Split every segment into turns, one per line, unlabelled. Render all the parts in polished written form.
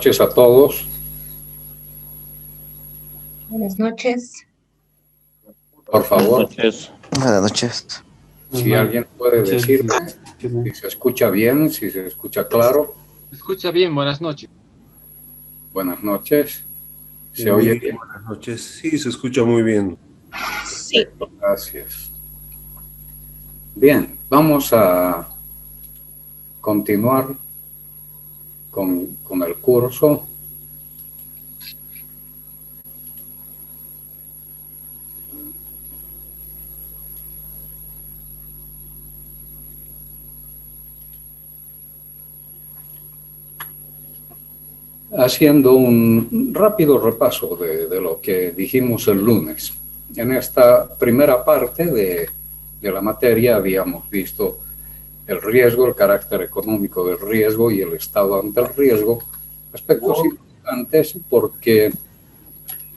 noches a todos.
Buenas noches.
Por favor,
Buenas noches.
si alguien puede decirme si se escucha bien, si se escucha claro.
Se escucha bien, buenas noches.
Buenas noches. ¿Se oye bien?
Buenas noches. Sí, se escucha muy bien.
Sí.
Perfecto, gracias. Bien, vamos a continuar con el curso. Haciendo un rápido repaso de lo que dijimos el lunes. En esta primera parte de la materia habíamos visto el riesgo, el carácter económico del riesgo y el estado ante el riesgo, aspectos importantes porque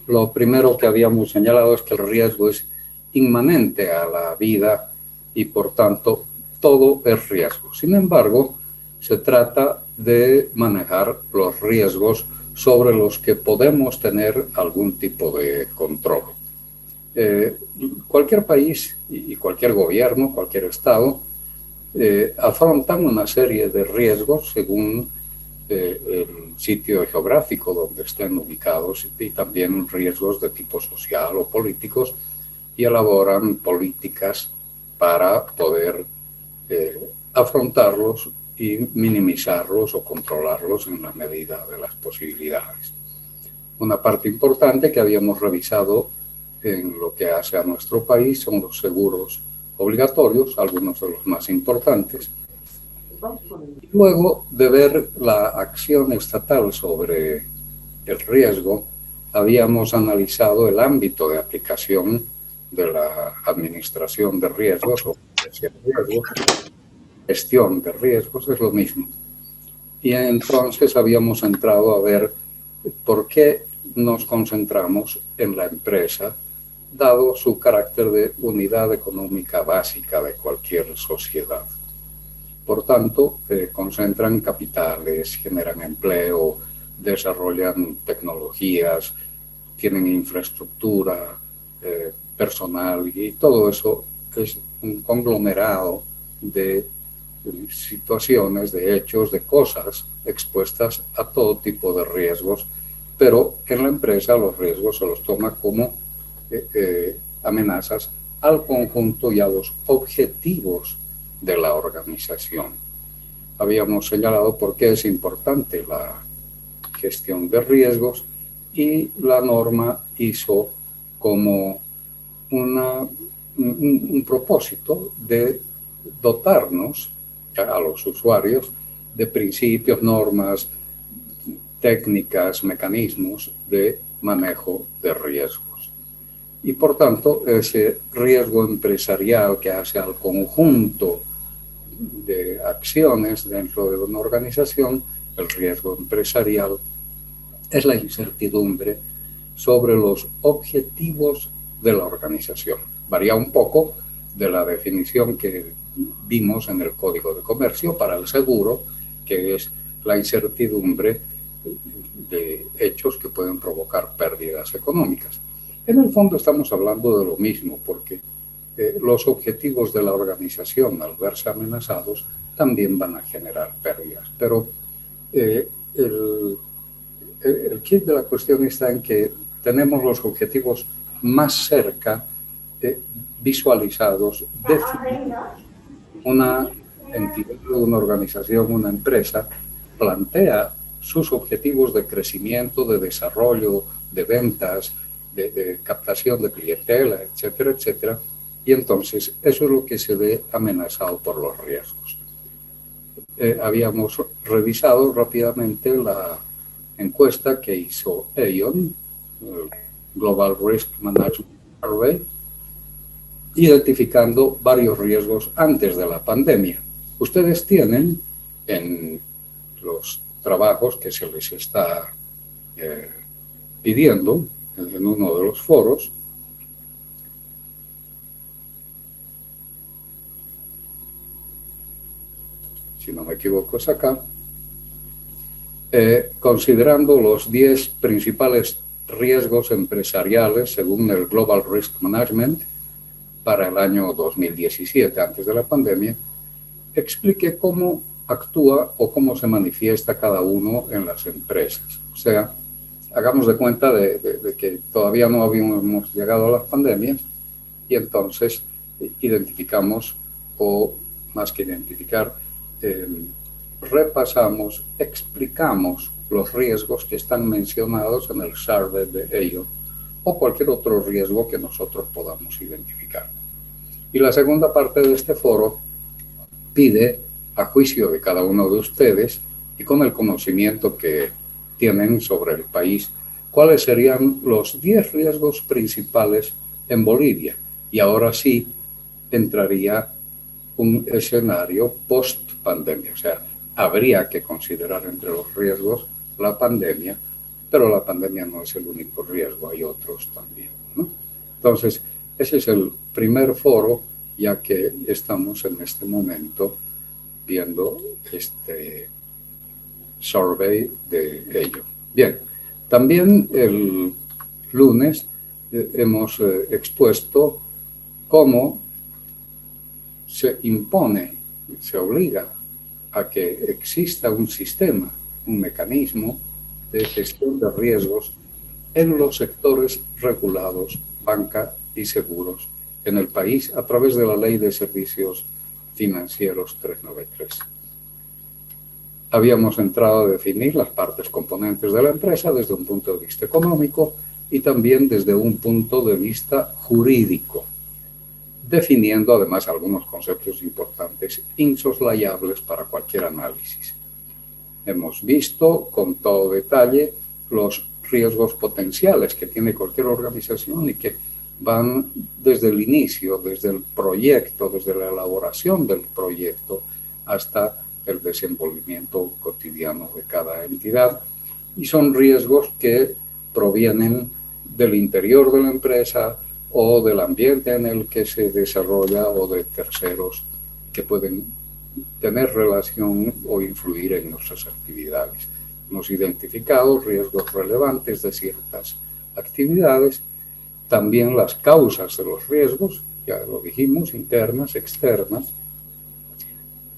lo primero que habíamos señalado es que el riesgo es inmanente a la vida y por tanto todo es riesgo. Sin embargo, se trata de manejar los riesgos sobre los que podemos tener algún tipo de control. Cualquier país y cualquier gobierno, cualquier estado, afrontan una serie de riesgos según el sitio geográfico donde estén ubicados y también riesgos de tipo social o políticos y elaboran políticas para poder afrontarlos y minimizarlos o controlarlos en la medida de las posibilidades. Una parte importante que habíamos revisado en lo que hace a nuestro país son los seguros obligatorios, algunos de los más importantes. Luego de ver la acción estatal sobre el riesgo, habíamos analizado el ámbito de aplicación de la administración de riesgos o gestión de riesgos, es lo mismo. Y entonces habíamos entrado a ver por qué nos concentramos en la empresa, dado su carácter de unidad económica básica de cualquier sociedad. Por tanto, concentran capitales, generan empleo, desarrollan tecnologías, tienen infraestructura, personal, y todo eso es un conglomerado de situaciones, de hechos, de cosas expuestas a todo tipo de riesgos, pero en la empresa los riesgos se los toma como amenazas al conjunto y a los objetivos de la organización. Habíamos señalado por qué es importante la gestión de riesgos y la norma hizo como un propósito de dotarnos a los usuarios de principios, normas, técnicas, mecanismos de manejo de riesgos. Y por tanto, ese riesgo empresarial que hace al conjunto de acciones dentro de una organización, el riesgo empresarial, es la incertidumbre sobre los objetivos de la organización. Varía un poco de la definición que vimos en el Código de Comercio para el seguro, que es la incertidumbre de hechos que pueden provocar pérdidas económicas. En el fondo estamos hablando de lo mismo, porque los objetivos de la organización, al verse amenazados, también van a generar pérdidas. Pero el kit de la cuestión está en que tenemos los objetivos más cerca visualizados, definidos. Una entidad, una organización, una empresa plantea sus objetivos de crecimiento, de desarrollo, de ventas, de captación de clientela, etcétera, etcétera. Y entonces eso es lo que se ve amenazado por los riesgos. Habíamos revisado rápidamente la encuesta que hizo Aon, Global Risk Management Survey, identificando varios riesgos antes de la pandemia. Ustedes tienen en los trabajos que se les está pidiendo en uno de los foros, si no me equivoco es acá, considerando los 10 principales riesgos empresariales según el Global Risk Management para el año 2017, antes de la pandemia, explique cómo actúa o cómo se manifiesta cada uno en las empresas. O sea, hagamos de cuenta de que todavía no habíamos llegado a las pandemias y entonces identificamos, o más que identificar, repasamos, explicamos los riesgos que están mencionados en el survey de ellos o cualquier otro riesgo que nosotros podamos identificar. Y la segunda parte de este foro pide, a juicio de cada uno de ustedes y con el conocimiento que tienen sobre el país, cuáles serían los 10 riesgos principales en Bolivia. Y ahora sí entraría un escenario post-pandemia. O sea, habría que considerar entre los riesgos la pandemia, pero la pandemia no es el único riesgo, hay otros también, ¿no? Entonces, ese es el primer foro, ya que estamos en este momento viendo este survey de ello. Bien, también el lunes hemos expuesto cómo se impone, se obliga a que exista un sistema, un mecanismo de gestión de riesgos en los sectores regulados, banca y seguros, en el país a través de la Ley de Servicios Financieros 393. Habíamos entrado a definir las partes componentes de la empresa desde un punto de vista económico y también desde un punto de vista jurídico, definiendo además algunos conceptos importantes insoslayables para cualquier análisis. Hemos visto con todo detalle los riesgos potenciales que tiene cualquier organización y que van desde el inicio, desde el proyecto, desde la elaboración del proyecto hasta el desenvolvimiento cotidiano de cada entidad. Y son riesgos que provienen del interior de la empresa o del ambiente en el que se desarrolla o de terceros que pueden tener relación o influir en nuestras actividades. Hemos identificado riesgos relevantes de ciertas actividades, también las causas de los riesgos, ya lo dijimos, internas, externas.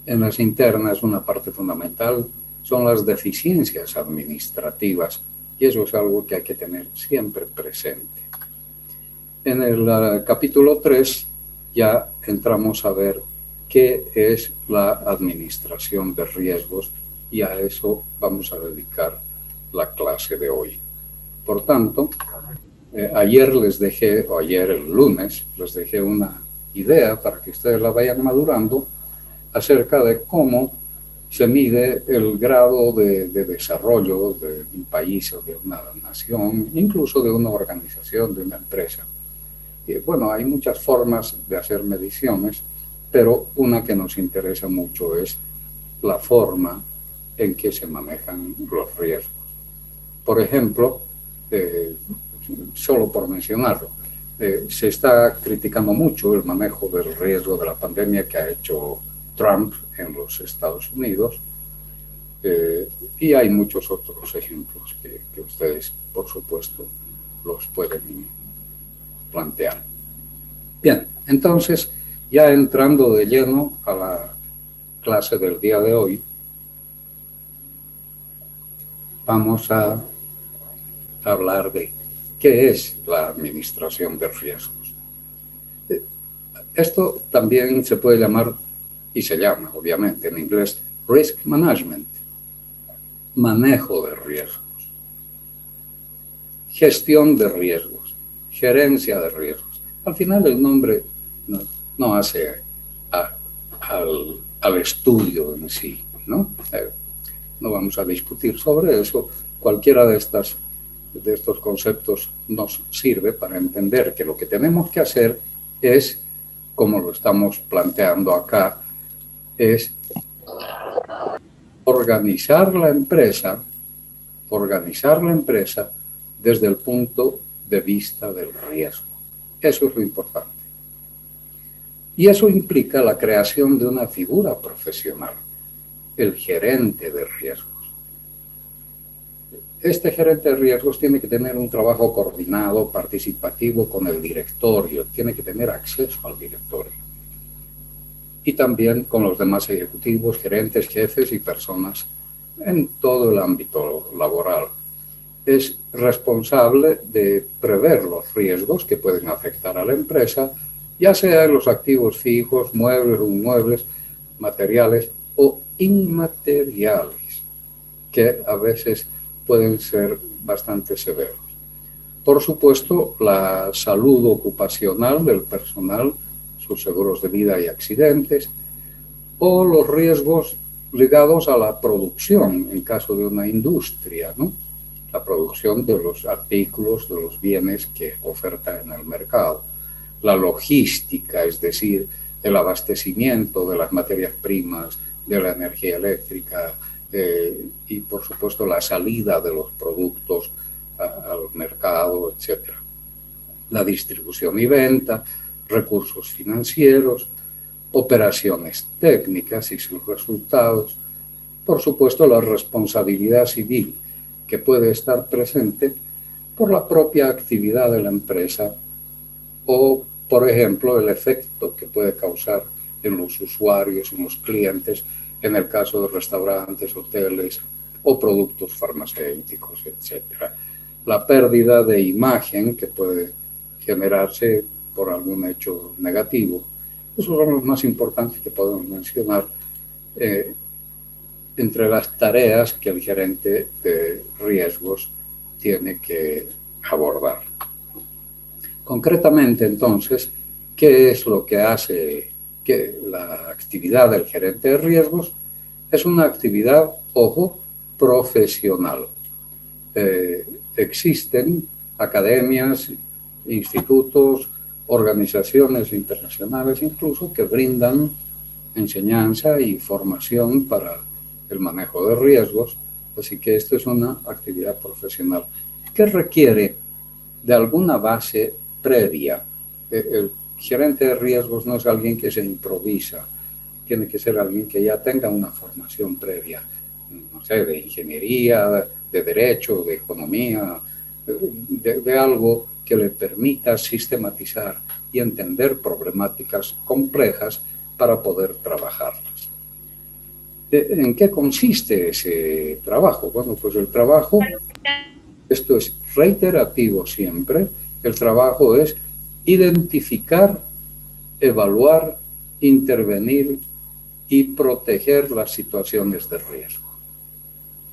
En las internas, una parte fundamental son las deficiencias administrativas y eso es algo que hay que tener siempre presente. En el capítulo 3 ya entramos a ver qué es la administración de riesgos y a eso vamos a dedicar la clase de hoy. Por tanto, ayer les dejé, o ayer el lunes, les dejé una idea para que ustedes la vayan madurando acerca de cómo se mide el grado de desarrollo de un país o de una nación, incluso de una organización, de una empresa. Y bueno, hay muchas formas de hacer mediciones, pero una que nos interesa mucho es la forma en que se manejan los riesgos. Por ejemplo, solo por mencionarlo, se está criticando mucho el manejo del riesgo de la pandemia que ha hecho Trump en los Estados Unidos, y hay muchos otros ejemplos que ustedes, por supuesto, los pueden plantear. Bien, entonces, ya entrando de lleno a la clase del día de hoy, vamos a hablar de qué es la administración de riesgos. Esto también se puede llamar, y se llama obviamente en inglés, risk management, manejo de riesgos, gestión de riesgos, gerencia de riesgos. Al final el nombre no hace al estudio en sí, ¿no? No vamos a discutir sobre eso. Cualquiera de estos conceptos nos sirve para entender que lo que tenemos que hacer es, como lo estamos planteando acá, es organizar la empresa desde el punto de vista del riesgo. Eso es lo importante. Y eso implica la creación de una figura profesional, el gerente de riesgos. este gerente de riesgos tiene que tener un trabajo coordinado, participativo con el directorio, tiene que tener acceso al directorio. Y también con los demás ejecutivos, gerentes, jefes y personas en todo el ámbito laboral. Es responsable de prever los riesgos que pueden afectar a la empresa, ya sea en los activos fijos, muebles o inmuebles, materiales o inmateriales, que a veces pueden ser bastante severos. Por supuesto, la salud ocupacional del personal, sus seguros de vida y accidentes, o los riesgos ligados a la producción en caso de una industria, ¿no? La producción de los artículos, de los bienes que oferta en el mercado. La logística, es decir, el abastecimiento de las materias primas, de la energía eléctrica y, por supuesto, la salida de los productos al mercado, etc. La distribución y venta, recursos financieros, operaciones técnicas y sus resultados. Por supuesto, la responsabilidad civil, que puede estar presente por la propia actividad de la empresa o, por ejemplo, el efecto que puede causar en los usuarios, en los clientes, en el caso de restaurantes, hoteles o productos farmacéuticos, etc. La pérdida de imagen que puede generarse por algún hecho negativo. Esos son los más importantes que podemos mencionar entre las tareas que el gerente de riesgos tiene que abordar. Concretamente, entonces, ¿qué es lo que hace que la actividad del gerente de riesgos? Es una actividad, ojo, profesional. Existen academias, institutos, organizaciones internacionales incluso que brindan enseñanza y formación para el manejo de riesgos, así que esto es una actividad profesional que requiere de alguna base previa. El gerente de riesgos no es alguien que se improvisa, tiene que ser alguien que ya tenga una formación previa, no sé, de ingeniería, de derecho, de economía, de algo que le permita sistematizar y entender problemáticas complejas para poder trabajarlas. ¿En qué consiste ese trabajo? Bueno, pues el trabajo, esto es reiterativo siempre, el trabajo es identificar, evaluar, intervenir y proteger las situaciones de riesgo.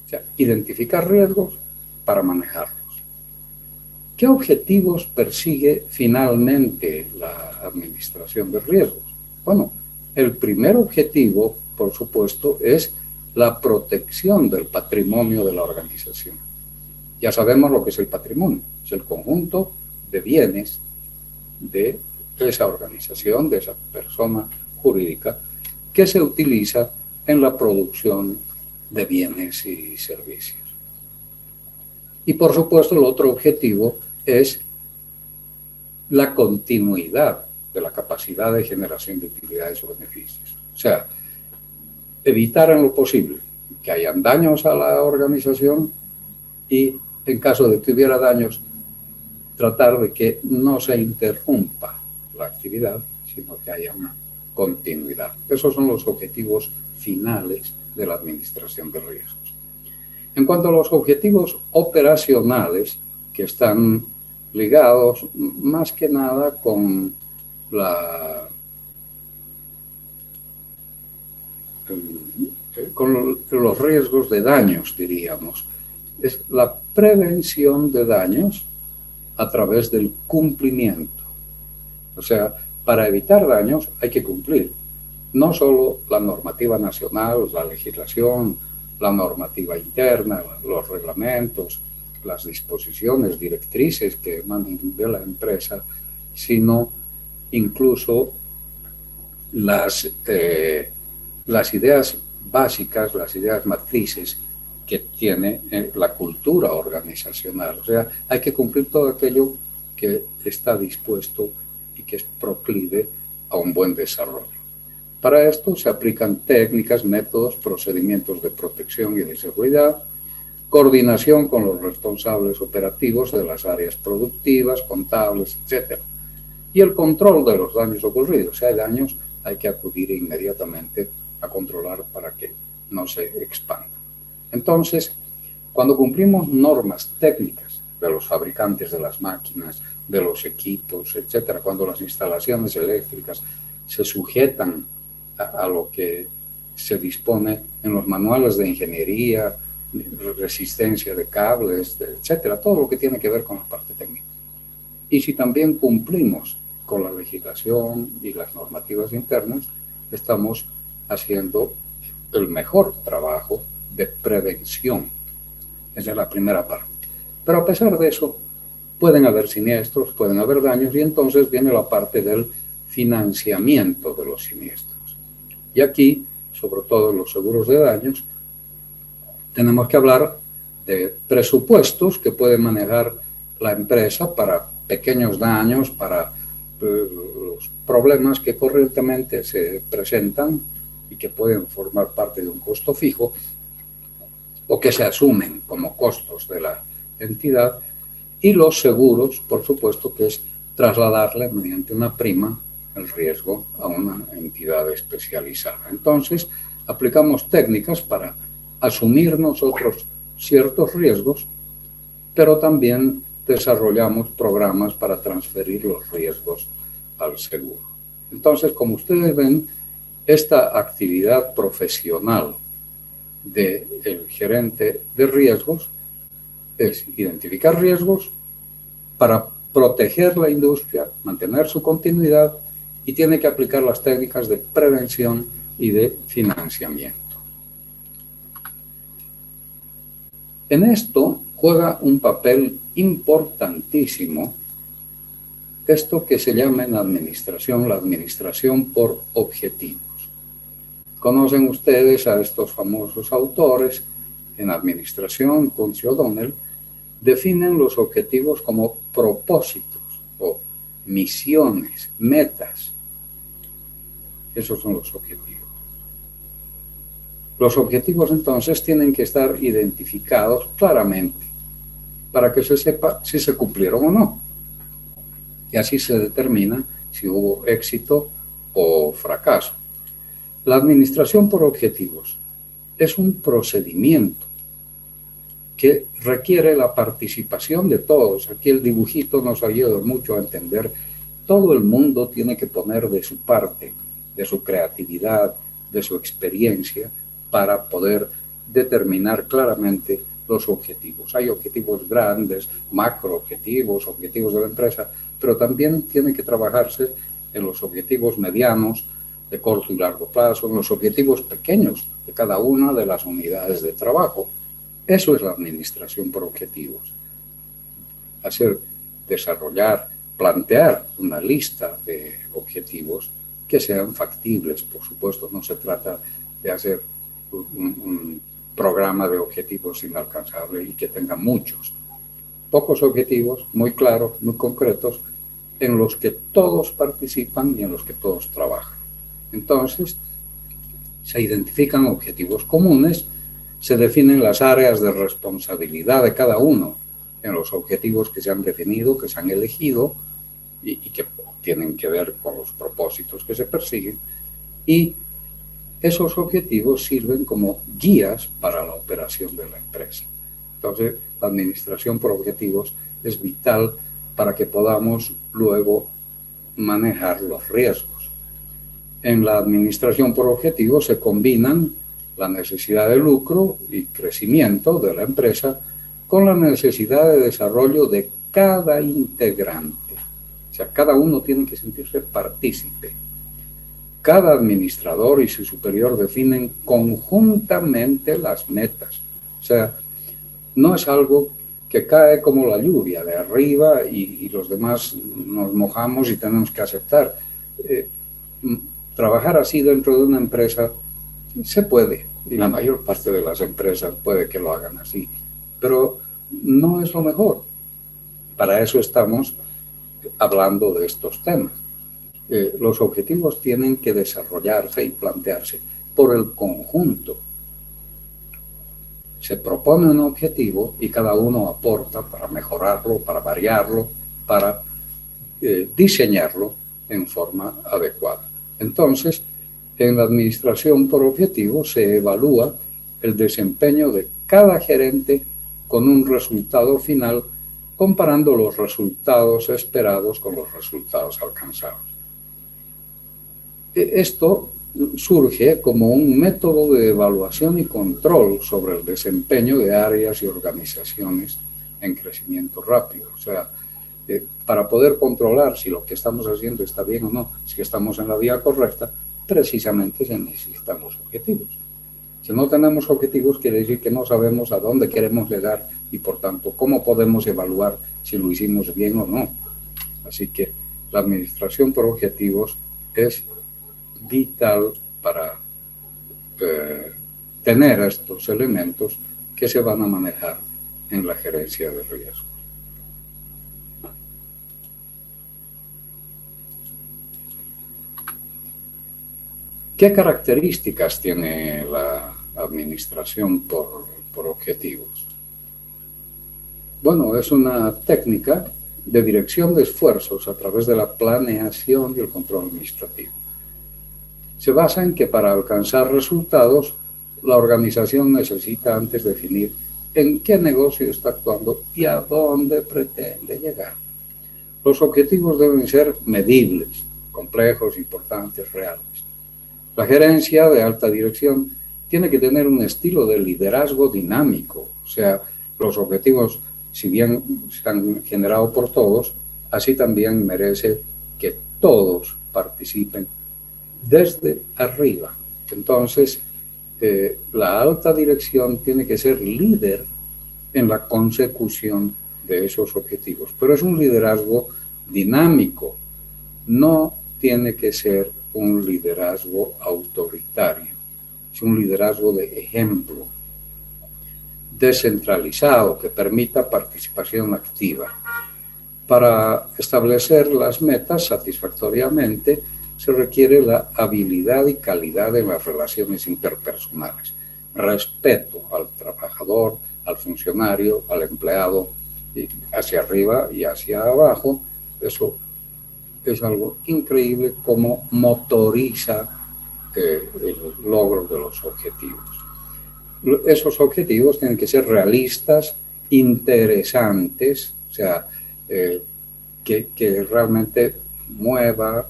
O sea, identificar riesgos para manejarlos. ¿Qué objetivos persigue finalmente la administración de riesgos? Bueno, el primer objetivo, por supuesto, es la protección del patrimonio de la organización. Ya sabemos lo que es el patrimonio, es el conjunto de bienes de esa organización, de esa persona jurídica, que se utiliza en la producción de bienes y servicios. Y por supuesto el otro objetivo es la continuidad de la capacidad de generación de utilidades o beneficios. O sea, evitar en lo posible que hayan daños a la organización y en caso de que hubiera daños, tratar de que no se interrumpa la actividad, sino que haya una continuidad. Esos son los objetivos finales de la administración de riesgos. En cuanto a los objetivos operacionales, que están ligados más que nada con los riesgos de daños, diríamos, es la prevención de daños a través del cumplimiento. O sea, para evitar daños hay que cumplir no solo la normativa nacional, la legislación, la normativa interna, los reglamentos, las disposiciones, directrices que emanan de la empresa, sino incluso las ideas básicas, las ideas matrices que tiene la cultura organizacional. O sea, hay que cumplir todo aquello que está dispuesto y que es proclive a un buen desarrollo. Para esto se aplican técnicas, métodos, procedimientos de protección y de seguridad, coordinación con los responsables operativos de las áreas productivas, contables, etc. Y el control de los daños ocurridos. Si hay daños, hay que acudir inmediatamente a controlar para que no se expanda. Entonces, cuando cumplimos normas técnicas de los fabricantes de las máquinas, de los equipos, etcétera, cuando las instalaciones eléctricas se sujetan a lo que se dispone en los manuales de ingeniería, resistencia de cables, etcétera, todo lo que tiene que ver con la parte técnica. Y si también cumplimos con la legislación y las normativas internas, estamos haciendo el mejor trabajo de prevención. Esa es la primera parte. Pero a pesar de eso, pueden haber siniestros, pueden haber daños, y entonces viene la parte del financiamiento de los siniestros. Y aquí, sobre todo en los seguros de daños, tenemos que hablar de presupuestos que puede manejar la empresa para pequeños daños, para los problemas que corrientemente se presentan y que pueden formar parte de un costo fijo o que se asumen como costos de la entidad, y los seguros, por supuesto, que es trasladarle mediante una prima el riesgo a una entidad especializada. Entonces, aplicamos técnicas para asumir nosotros ciertos riesgos, pero también desarrollamos programas para transferir los riesgos al seguro. Entonces, como ustedes ven, esta actividad profesional del gerente de riesgos es identificar riesgos para proteger la industria, mantener su continuidad, y tiene que aplicar las técnicas de prevención y de financiamiento. En esto juega un papel importantísimo esto que se llama en la administración por objetivos. Conocen ustedes a estos famosos autores en administración, Kuntz y O'Donnell, definen los objetivos como propósitos o misiones, metas. Esos son los objetivos. Los objetivos entonces tienen que estar identificados claramente para que se sepa si se cumplieron o no. Y así se determina si hubo éxito o fracaso. La administración por objetivos es un procedimiento que requiere la participación de todos. Aquí el dibujito nos ayuda mucho a entender. Todo el mundo tiene que poner de su parte, de su creatividad, de su experiencia, para poder determinar claramente los objetivos. Hay objetivos grandes, macro objetivos de la empresa, pero también tiene que trabajarse en los objetivos medianos, de corto y largo plazo, en los objetivos pequeños de cada una de las unidades de trabajo. Eso es la administración por objetivos. Desarrollar, plantear una lista de objetivos que sean factibles, por supuesto. No se trata de hacer un programa de objetivos inalcanzables y que tenga muchos. Pocos objetivos, muy claros, muy concretos, en los que todos participan y en los que todos trabajan. Entonces, se identifican objetivos comunes, se definen las áreas de responsabilidad de cada uno en los objetivos que se han definido, que se han elegido y que tienen que ver con los propósitos que se persiguen, y esos objetivos sirven como guías para la operación de la empresa. Entonces, la administración por objetivos es vital para que podamos luego manejar los riesgos. En la administración por objetivos se combinan la necesidad de lucro y crecimiento de la empresa con la necesidad de desarrollo de cada integrante. O sea, cada uno tiene que sentirse partícipe. Cada administrador y su superior definen conjuntamente las metas. O sea, no es algo que cae como la lluvia de arriba y los demás nos mojamos y tenemos que aceptar. Trabajar así dentro de una empresa se puede, y la mayor parte de las empresas puede que lo hagan así, pero no es lo mejor. Para eso estamos hablando de estos temas. Los objetivos tienen que desarrollarse y plantearse por el conjunto se propone un objetivo y cada uno aporta para mejorarlo, para variarlo, para diseñarlo en forma adecuada. Entonces, en la administración por objetivos se evalúa el desempeño de cada gerente con un resultado final, comparando los resultados esperados con los resultados alcanzados. Esto surge como un método de evaluación y control sobre el desempeño de áreas y organizaciones en crecimiento rápido. O sea, para poder controlar si lo que estamos haciendo está bien o no, si estamos en la vía correcta, precisamente se necesitan los objetivos. Si no tenemos objetivos, quiere decir que no sabemos a dónde queremos llegar y, por tanto, cómo podemos evaluar si lo hicimos bien o no. Así que la administración por objetivos es vital para tener estos elementos que se van a manejar en la gerencia de riesgo. ¿Qué características tiene la administración por objetivos? Bueno, es una técnica de dirección de esfuerzos a través de la planeación y el control administrativo. Se basa en que para alcanzar resultados, la organización necesita antes definir en qué negocio está actuando y a dónde pretende llegar. Los objetivos deben ser medibles, complejos, importantes, reales. La gerencia de alta dirección tiene que tener un estilo de liderazgo dinámico, o sea, los objetivos, si bien se han generado por todos, así también merece que todos participen desde arriba. Entonces, la alta dirección tiene que ser líder en la consecución de esos objetivos, pero es un liderazgo dinámico, no tiene que ser un liderazgo autoritario, es un liderazgo de ejemplo, descentralizado, que permita participación activa. Para establecer las metas satisfactoriamente, se requiere la habilidad y calidad en las relaciones interpersonales, respeto al trabajador, al funcionario, al empleado, hacia arriba y hacia abajo. Eso es algo increíble como motoriza el logro de los objetivos. Esos objetivos tienen que ser realistas, interesantes, o sea, que realmente mueva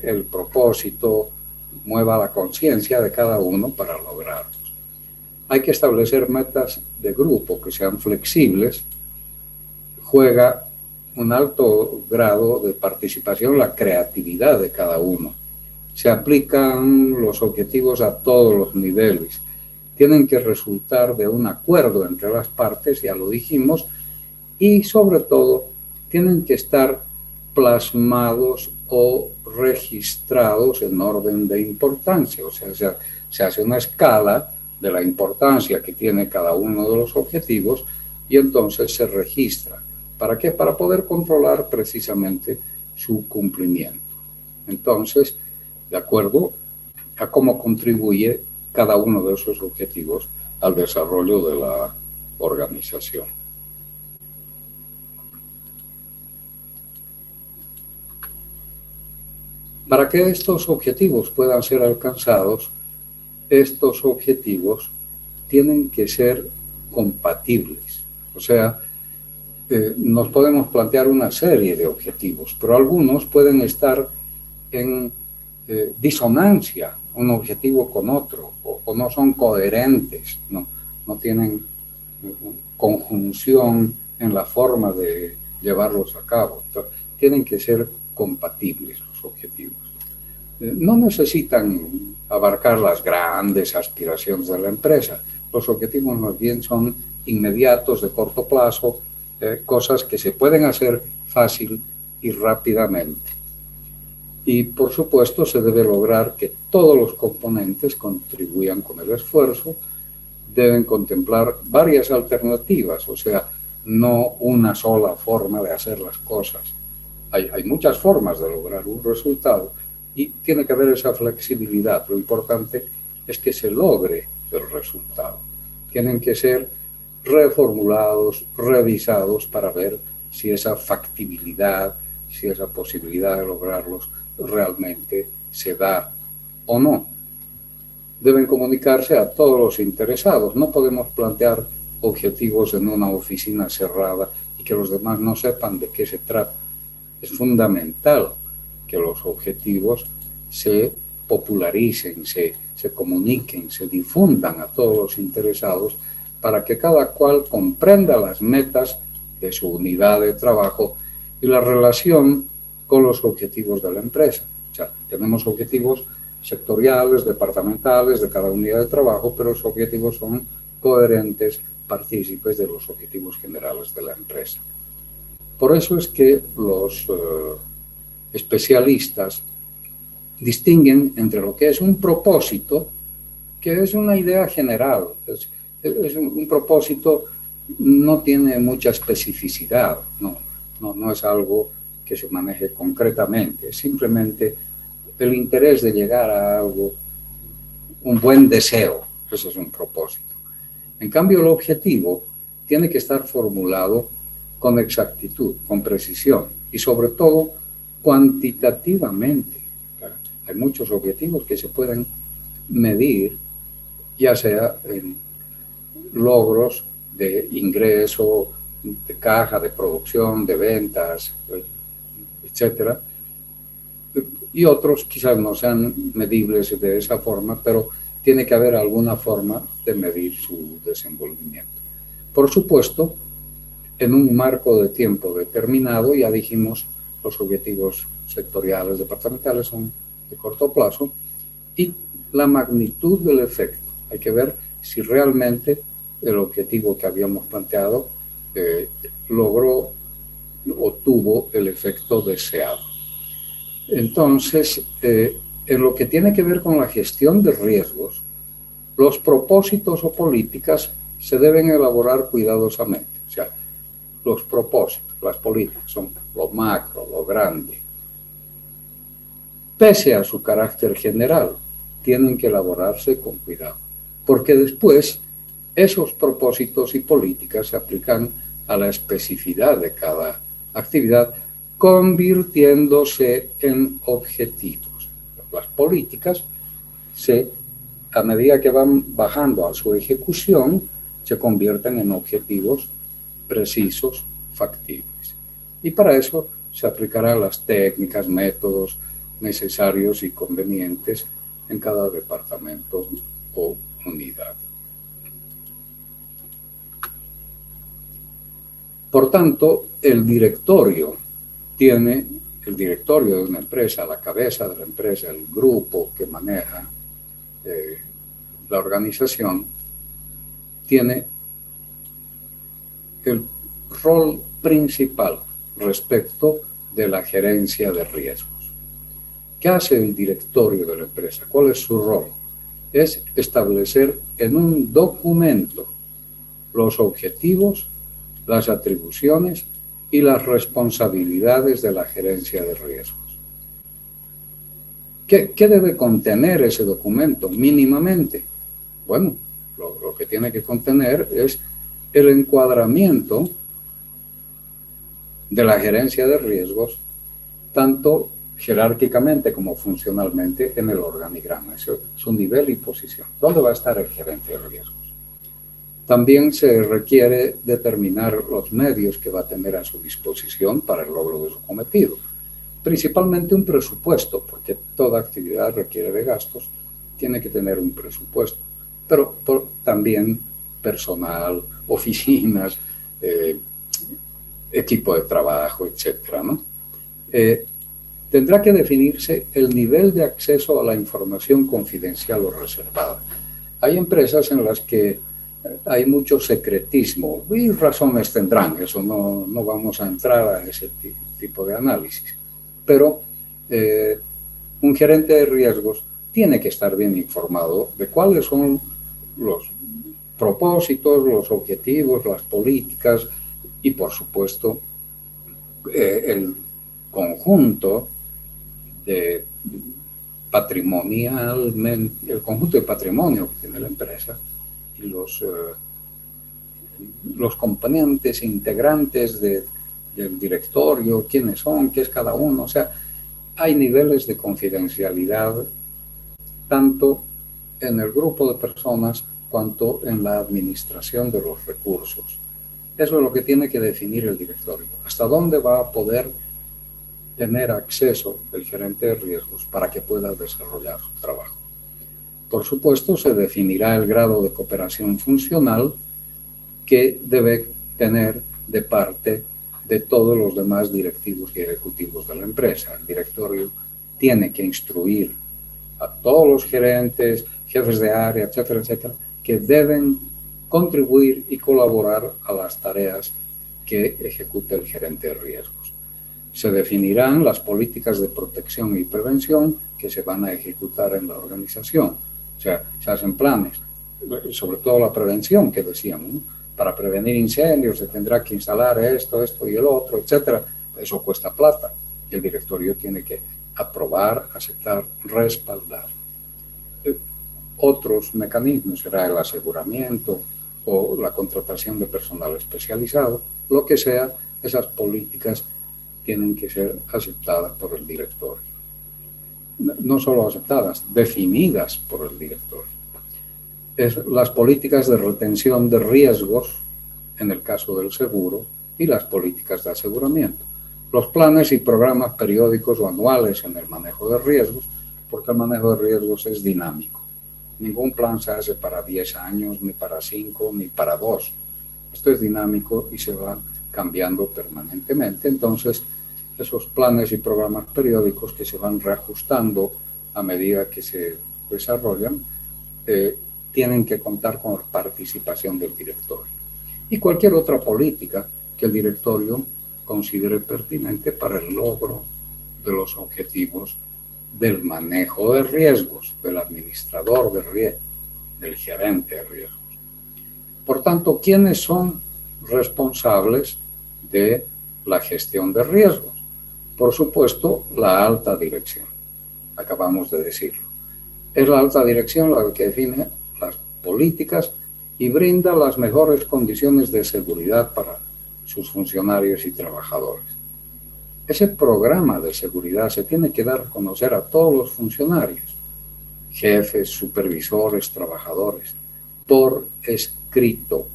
el propósito, mueva la conciencia de cada uno para lograrlos. Hay que establecer metas de grupo que sean flexibles. Juega un alto grado de participación la creatividad de cada uno. Se aplican los objetivos a todos los niveles. Tienen que resultar de un acuerdo entre las partes, ya lo dijimos, y sobre todo tienen que estar plasmados o registrados en orden de importancia. O sea, se hace una escala de la importancia que tiene cada uno de los objetivos y entonces se registra. ¿Para qué? Para poder controlar precisamente su cumplimiento. Entonces, de acuerdo a cómo contribuye cada uno de esos objetivos al desarrollo de la organización. Para que estos objetivos puedan ser alcanzados, estos objetivos tienen que ser compatibles. O sea, nos podemos plantear una serie de objetivos, pero algunos pueden estar en disonancia un objetivo con otro, o no son coherentes, no tienen conjunción en la forma de llevarlos a cabo. Entonces, tienen que ser compatibles los objetivos. No necesitan abarcar las grandes aspiraciones de la empresa. Los objetivos más bien son inmediatos, de corto plazo, cosas que se pueden hacer fácil y rápidamente. Y por supuesto se debe lograr que todos los componentes contribuyan con el esfuerzo, deben contemplar varias alternativas, o sea, no una sola forma de hacer las cosas. Hay muchas formas de lograr un resultado y tiene que haber esa flexibilidad. Lo importante es que se logre el resultado, tienen que ser reformulados, revisados para ver si esa factibilidad, si esa posibilidad de lograrlos realmente se da o no. Deben comunicarse a todos los interesados. No podemos plantear objetivos en una oficina cerrada y que los demás no sepan de qué se trata. Es fundamental que los objetivos se popularicen, se comuniquen, se difundan a todos los interesados para que cada cual comprenda las metas de su unidad de trabajo y la relación con los objetivos de la empresa. O sea, tenemos objetivos sectoriales, departamentales de cada unidad de trabajo, pero los objetivos son coherentes, partícipes de los objetivos generales de la empresa. Por eso es que los especialistas distinguen entre lo que es un propósito, que es una idea general, es un propósito, no tiene mucha especificidad, no es algo que se maneje concretamente, es simplemente el interés de llegar a algo, un buen deseo, eso es un propósito. En cambio, el objetivo tiene que estar formulado con exactitud, con precisión y sobre todo cuantitativamente. Hay muchos objetivos que se pueden medir, ya sea en logros de ingreso, de caja, de producción, de ventas, etcétera. Y otros quizás no sean medibles de esa forma, pero tiene que haber alguna forma de medir su desenvolvimiento. Por supuesto, en un marco de tiempo determinado, ya dijimos, los objetivos sectoriales, departamentales son de corto plazo, y la magnitud del efecto. Hay que ver si realmente el objetivo que habíamos planteado logró o tuvo el efecto deseado. Entonces, en lo que tiene que ver con la gestión de riesgos, los propósitos o políticas se deben elaborar cuidadosamente. O sea, los propósitos, las políticas son lo macro, lo grande. Pese a su carácter general, tienen que elaborarse con cuidado, porque después esos propósitos y políticas se aplican a la especificidad de cada actividad, convirtiéndose en objetivos. Las políticas, a medida que van bajando a su ejecución, se convierten en objetivos precisos, factibles. Y para eso se aplicarán las técnicas, métodos necesarios y convenientes en cada departamento o unidad. Por tanto, el directorio de una empresa, la cabeza de la empresa, el grupo que maneja la organización, tiene el rol principal respecto de la gerencia de riesgos. ¿Qué hace el directorio de la empresa? ¿Cuál es su rol? Es establecer en un documento los objetivos, las atribuciones y las responsabilidades de la gerencia de riesgos. ¿Qué debe contener ese documento mínimamente? Bueno, lo que tiene que contener es el encuadramiento de la gerencia de riesgos, tanto jerárquicamente como funcionalmente en el organigrama, su nivel y posición. ¿Dónde va a estar el gerente de riesgos? También se requiere determinar los medios que va a tener a su disposición para el logro de su cometido. Principalmente un presupuesto, porque toda actividad requiere de gastos, tiene que tener un presupuesto, pero también personal, oficinas, equipo de trabajo, etcétera, ¿no? Tendrá que definirse el nivel de acceso a la información confidencial o reservada. Hay empresas en las que hay mucho secretismo y razones tendrán, eso no vamos a entrar a ese tipo de análisis. Pero un gerente de riesgos tiene que estar bien informado de cuáles son los propósitos, los objetivos, las políticas y, por supuesto, el conjunto de patrimonialmente, el conjunto de patrimonio que tiene la empresa y los los componentes integrantes del directorio, quiénes son, qué es cada uno. O sea, hay niveles de confidencialidad tanto en el grupo de personas cuanto en la administración de los recursos. Eso es lo que tiene que definir el directorio. ¿Hasta dónde va a poder tener acceso el gerente de riesgos para que pueda desarrollar su trabajo? Por supuesto, se definirá el grado de cooperación funcional que debe tener de parte de todos los demás directivos y ejecutivos de la empresa. El directorio tiene que instruir a todos los gerentes, jefes de área, etcétera, etcétera, que deben contribuir y colaborar a las tareas que ejecute el gerente de riesgos. Se definirán las políticas de protección y prevención que se van a ejecutar en la organización. O sea, se hacen planes, sobre todo la prevención que decíamos, ¿no? Para prevenir incendios se tendrá que instalar esto y el otro, etcétera. Eso cuesta plata. El directorio tiene que aprobar, aceptar, respaldar. Otros mecanismos será el aseguramiento o la contratación de personal especializado, lo que sea, esas políticas tienen que ser aceptadas por el directorio. No solo aceptadas, definidas por el directorio. Las políticas de retención de riesgos, en el caso del seguro, y las políticas de aseguramiento. Los planes y programas periódicos o anuales en el manejo de riesgos, porque el manejo de riesgos es dinámico. Ningún plan se hace para 10 años, ni para 5, ni para 2. Esto es dinámico y se va cambiando permanentemente. Entonces, esos planes y programas periódicos que se van reajustando a medida que se desarrollan, tienen que contar con la participación del directorio. Y cualquier otra política que el directorio considere pertinente para el logro de los objetivos del manejo de riesgos, del administrador de riesgos, del gerente de riesgos. Por tanto, ¿quiénes son responsables de la gestión de riesgos? Por supuesto, la alta dirección. Acabamos de decirlo. Es la alta dirección la que define las políticas y brinda las mejores condiciones de seguridad para sus funcionarios y trabajadores. Ese programa de seguridad se tiene que dar a conocer a todos los funcionarios, jefes, supervisores, trabajadores, por escrito,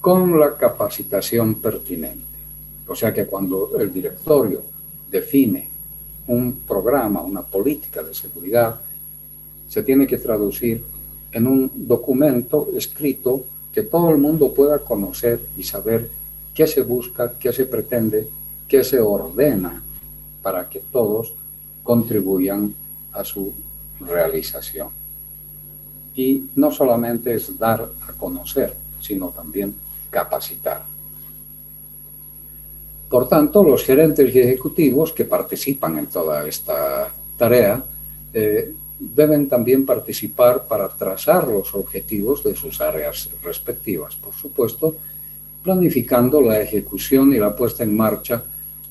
con la capacitación pertinente. O sea que cuando el directorio define un programa, una política de seguridad, se tiene que traducir en un documento escrito que todo el mundo pueda conocer y saber qué se busca, qué se pretende, qué se ordena para que todos contribuyan a su realización. Y no solamente es dar a conocer, sino también capacitar. Por tanto, los gerentes y ejecutivos que participan en toda esta tarea deben también participar para trazar los objetivos de sus áreas respectivas, por supuesto, planificando la ejecución y la puesta en marcha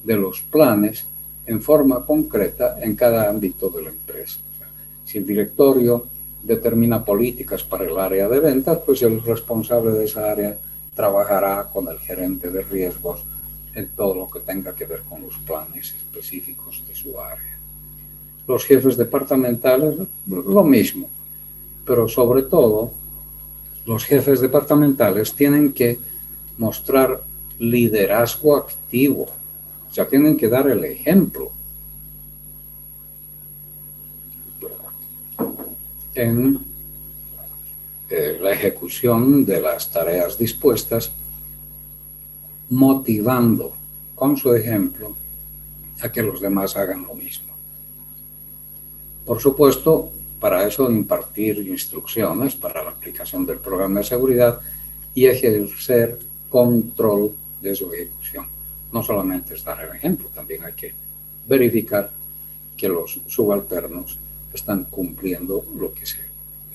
de los planes en forma concreta en cada ámbito de la empresa. O sea, si el directorio determina políticas para el área de ventas, pues el responsable de esa área trabajará con el gerente de riesgos en todo lo que tenga que ver con los planes específicos de su área. Los jefes departamentales, lo mismo, pero sobre todo los jefes departamentales tienen que mostrar liderazgo activo, o sea, tienen que dar el ejemplo en la ejecución de las tareas dispuestas, motivando con su ejemplo a que los demás hagan lo mismo. Por supuesto, para eso impartir instrucciones para la aplicación del programa de seguridad y ejercer control de su ejecución. No solamente es dar el ejemplo, también hay que verificar que los subalternos están cumpliendo lo que se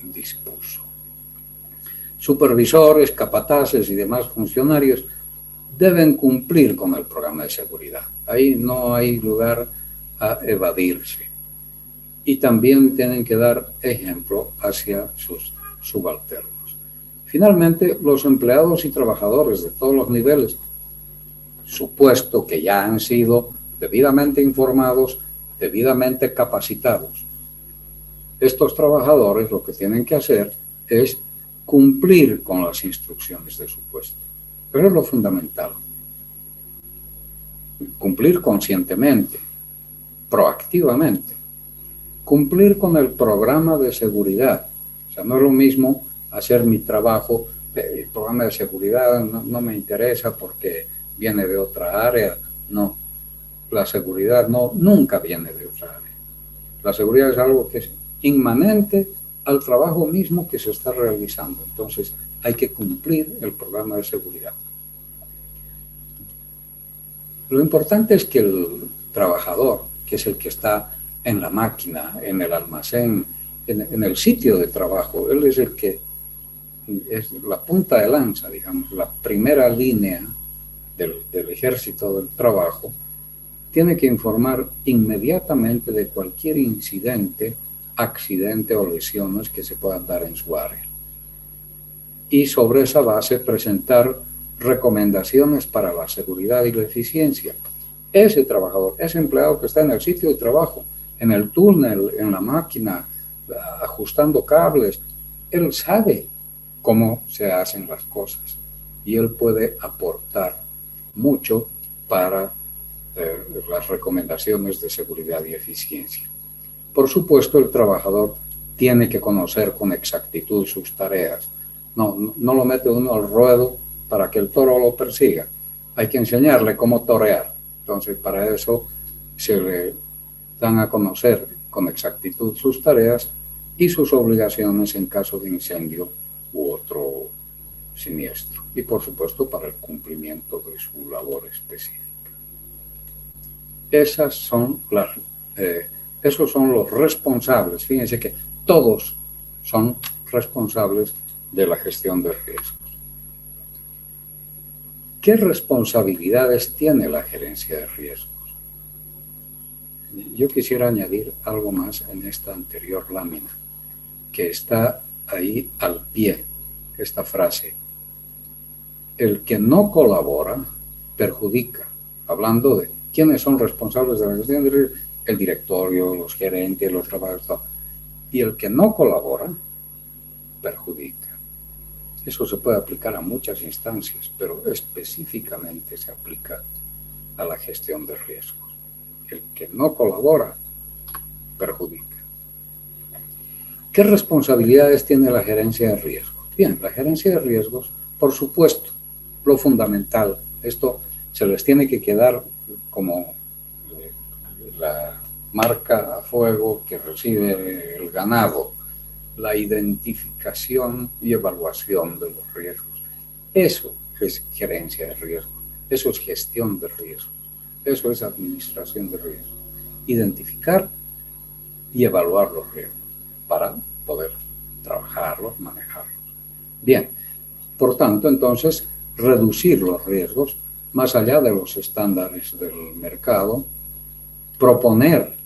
dispuso. Supervisores, capataces y demás funcionarios deben cumplir con el programa de seguridad. Ahí no hay lugar a evadirse. Y también tienen que dar ejemplo hacia sus subalternos. Finalmente, los empleados y trabajadores de todos los niveles, supuesto que ya han sido debidamente informados, debidamente capacitados. Estos trabajadores lo que tienen que hacer es cumplir con las instrucciones de su puesto. Pero es lo fundamental. Cumplir conscientemente, proactivamente. Cumplir con el programa de seguridad. O sea, no es lo mismo hacer mi trabajo, el programa de seguridad no me interesa porque viene de otra área. No, la seguridad nunca viene de otra área. La seguridad es algo que es inmanente al trabajo mismo que se está realizando. Entonces, hay que cumplir el programa de seguridad. Lo importante es que el trabajador, que es el que está en la máquina, en el almacén, en el sitio de trabajo, él es el que es la punta de lanza, digamos, la primera línea del ejército del trabajo, tiene que informar inmediatamente de cualquier incidente, accidente o lesiones que se puedan dar en su área. Y sobre esa base presentar recomendaciones para la seguridad y la eficiencia. Ese trabajador, ese empleado que está en el sitio de trabajo, en el túnel, en la máquina, ajustando cables, él sabe cómo se hacen las cosas y él puede aportar mucho para las recomendaciones de seguridad y eficiencia. Por supuesto, el trabajador tiene que conocer con exactitud sus tareas. No lo mete uno al ruedo para que el toro lo persiga. Hay que enseñarle cómo torear. Entonces, para eso se le dan a conocer con exactitud sus tareas y sus obligaciones en caso de incendio u otro siniestro. Y, por supuesto, para el cumplimiento de su labor específica. Esos son los responsables. Fíjense que todos son responsables de la gestión de riesgos. ¿Qué responsabilidades tiene la gerencia de riesgos? Yo quisiera añadir algo más en esta anterior lámina, que está ahí al pie, esta frase. El que no colabora perjudica. Hablando de quiénes son responsables de la gestión de riesgos, el directorio, los gerentes, los trabajadores. Y el que no colabora perjudica. Eso se puede aplicar a muchas instancias, pero específicamente se aplica a la gestión de riesgos. El que no colabora perjudica. ¿Qué responsabilidades tiene la gerencia de riesgos? Bien, la gerencia de riesgos, por supuesto, lo fundamental, esto se les tiene que quedar como la marca a fuego que recibe el ganado, la identificación y evaluación de los riesgos. Eso es gerencia de riesgos, eso es gestión de riesgos, eso es administración de riesgos. Identificar y evaluar los riesgos para poder trabajarlos, manejarlos. Bien, por tanto, entonces, reducir los riesgos más allá de los estándares del mercado, proponer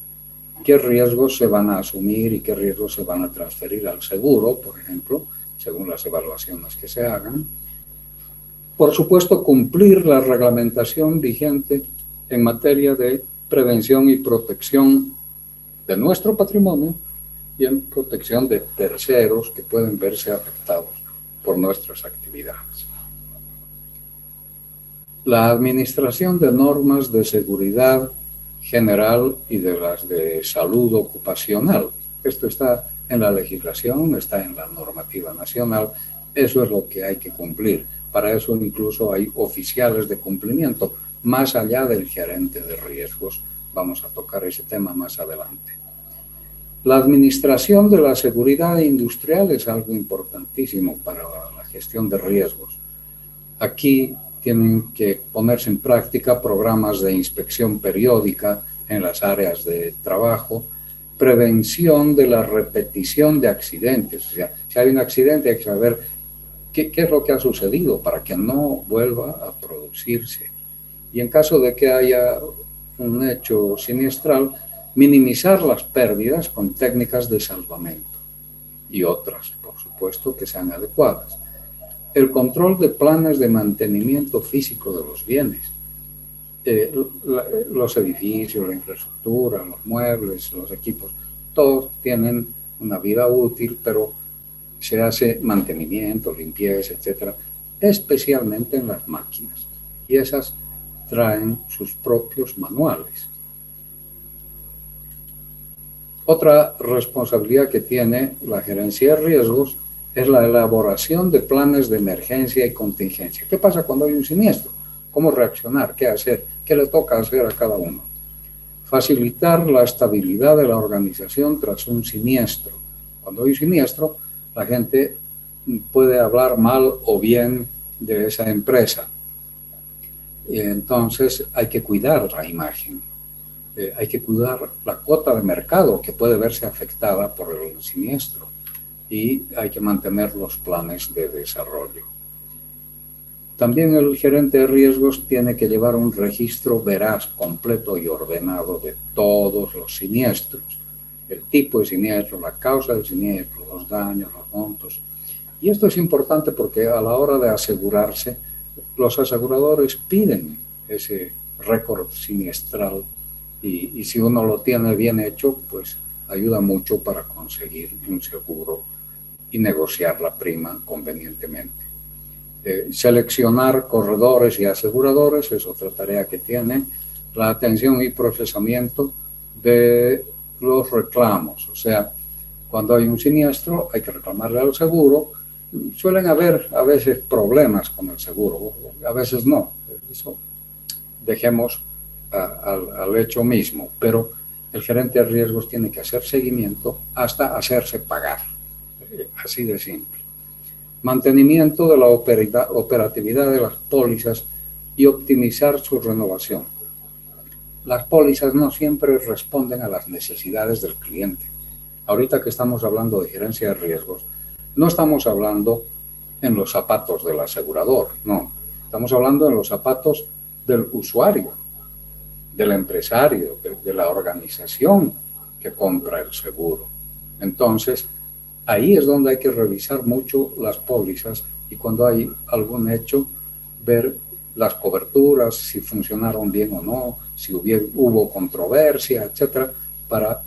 qué riesgos se van a asumir y qué riesgos se van a transferir al seguro, por ejemplo, según las evaluaciones que se hagan. Por supuesto, cumplir la reglamentación vigente en materia de prevención y protección de nuestro patrimonio y en protección de terceros que pueden verse afectados por nuestras actividades. La administración de normas de seguridad general y de las de salud ocupacional. Esto está en la legislación, está en la normativa nacional, eso es lo que hay que cumplir. Para eso incluso hay oficiales de cumplimiento, más allá del gerente de riesgos. Vamos a tocar ese tema más adelante. La administración de la seguridad industrial es algo importantísimo para la gestión de riesgos. Aquí tienen que ponerse en práctica programas de inspección periódica en las áreas de trabajo, prevención de la repetición de accidentes. O sea, si hay un accidente hay que saber qué es lo que ha sucedido para que no vuelva a producirse. Y en caso de que haya un hecho siniestral, minimizar las pérdidas con técnicas de salvamento y otras, por supuesto, que sean adecuadas. el control de planes de mantenimiento físico de los bienes, los edificios, la infraestructura, los muebles, los equipos, todos tienen una vida útil, pero se hace mantenimiento, limpieza, etcétera, especialmente en las máquinas. Y esas traen sus propios manuales. Otra responsabilidad que tiene la gerencia de riesgos es la elaboración de planes de emergencia y contingencia. ¿Qué pasa cuando hay un siniestro? ¿Cómo reaccionar? ¿Qué hacer? ¿Qué le toca hacer a cada uno? Facilitar la estabilidad de la organización tras un siniestro. Cuando hay un siniestro, la gente puede hablar mal o bien de esa empresa. Y entonces hay que cuidar la imagen. Hay que cuidar la cuota de mercado que puede verse afectada por el siniestro. Y hay que mantener los planes de desarrollo. También el gerente de riesgos tiene que llevar un registro veraz, completo y ordenado de todos los siniestros. El tipo de siniestro, la causa del siniestro, los daños, los montos. Y esto es importante porque a la hora de asegurarse, los aseguradores piden ese récord siniestral y si uno lo tiene bien hecho, pues ayuda mucho para conseguir un seguro y negociar la prima convenientemente. Seleccionar corredores y aseguradores es otra tarea que tiene. La atención y procesamiento de los reclamos, o sea, cuando hay un siniestro hay que reclamarle al seguro. Suelen haber a veces problemas con el seguro, a veces no, eso dejemos al hecho mismo, pero el gerente de riesgos tiene que hacer seguimiento hasta hacerse pagar, así de simple. Mantenimiento de la operatividad de las pólizas y optimizar su renovación. Las pólizas no siempre responden a las necesidades del cliente. Ahorita que estamos hablando de gerencia de riesgos, no estamos hablando en los zapatos del asegurador, no. Estamos hablando en los zapatos del usuario, del empresario, de la organización que compra el seguro. Entonces, ahí es donde hay que revisar mucho las pólizas y cuando hay algún hecho, ver las coberturas, si funcionaron bien o no, si hubo controversia, etcétera, para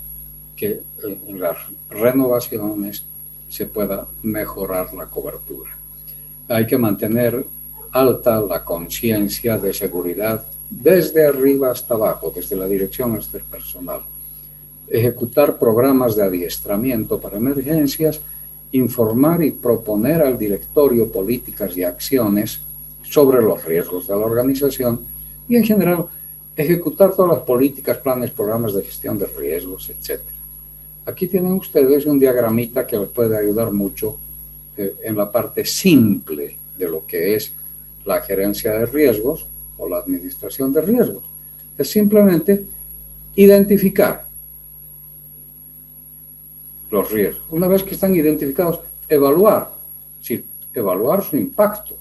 que en las renovaciones se pueda mejorar la cobertura. Hay que mantener alta la conciencia de seguridad desde arriba hasta abajo, desde la dirección hasta el personal. Ejecutar programas de adiestramiento para emergencias, informar y proponer al directorio políticas y acciones sobre los riesgos de la organización y en general ejecutar todas las políticas, planes, programas de gestión de riesgos, etc. Aquí tienen ustedes un diagramita que les puede ayudar mucho en la parte simple de lo que es la gerencia de riesgos o la administración de riesgos. Es simplemente identificar los riesgos. Una vez que están identificados, evaluar su impacto.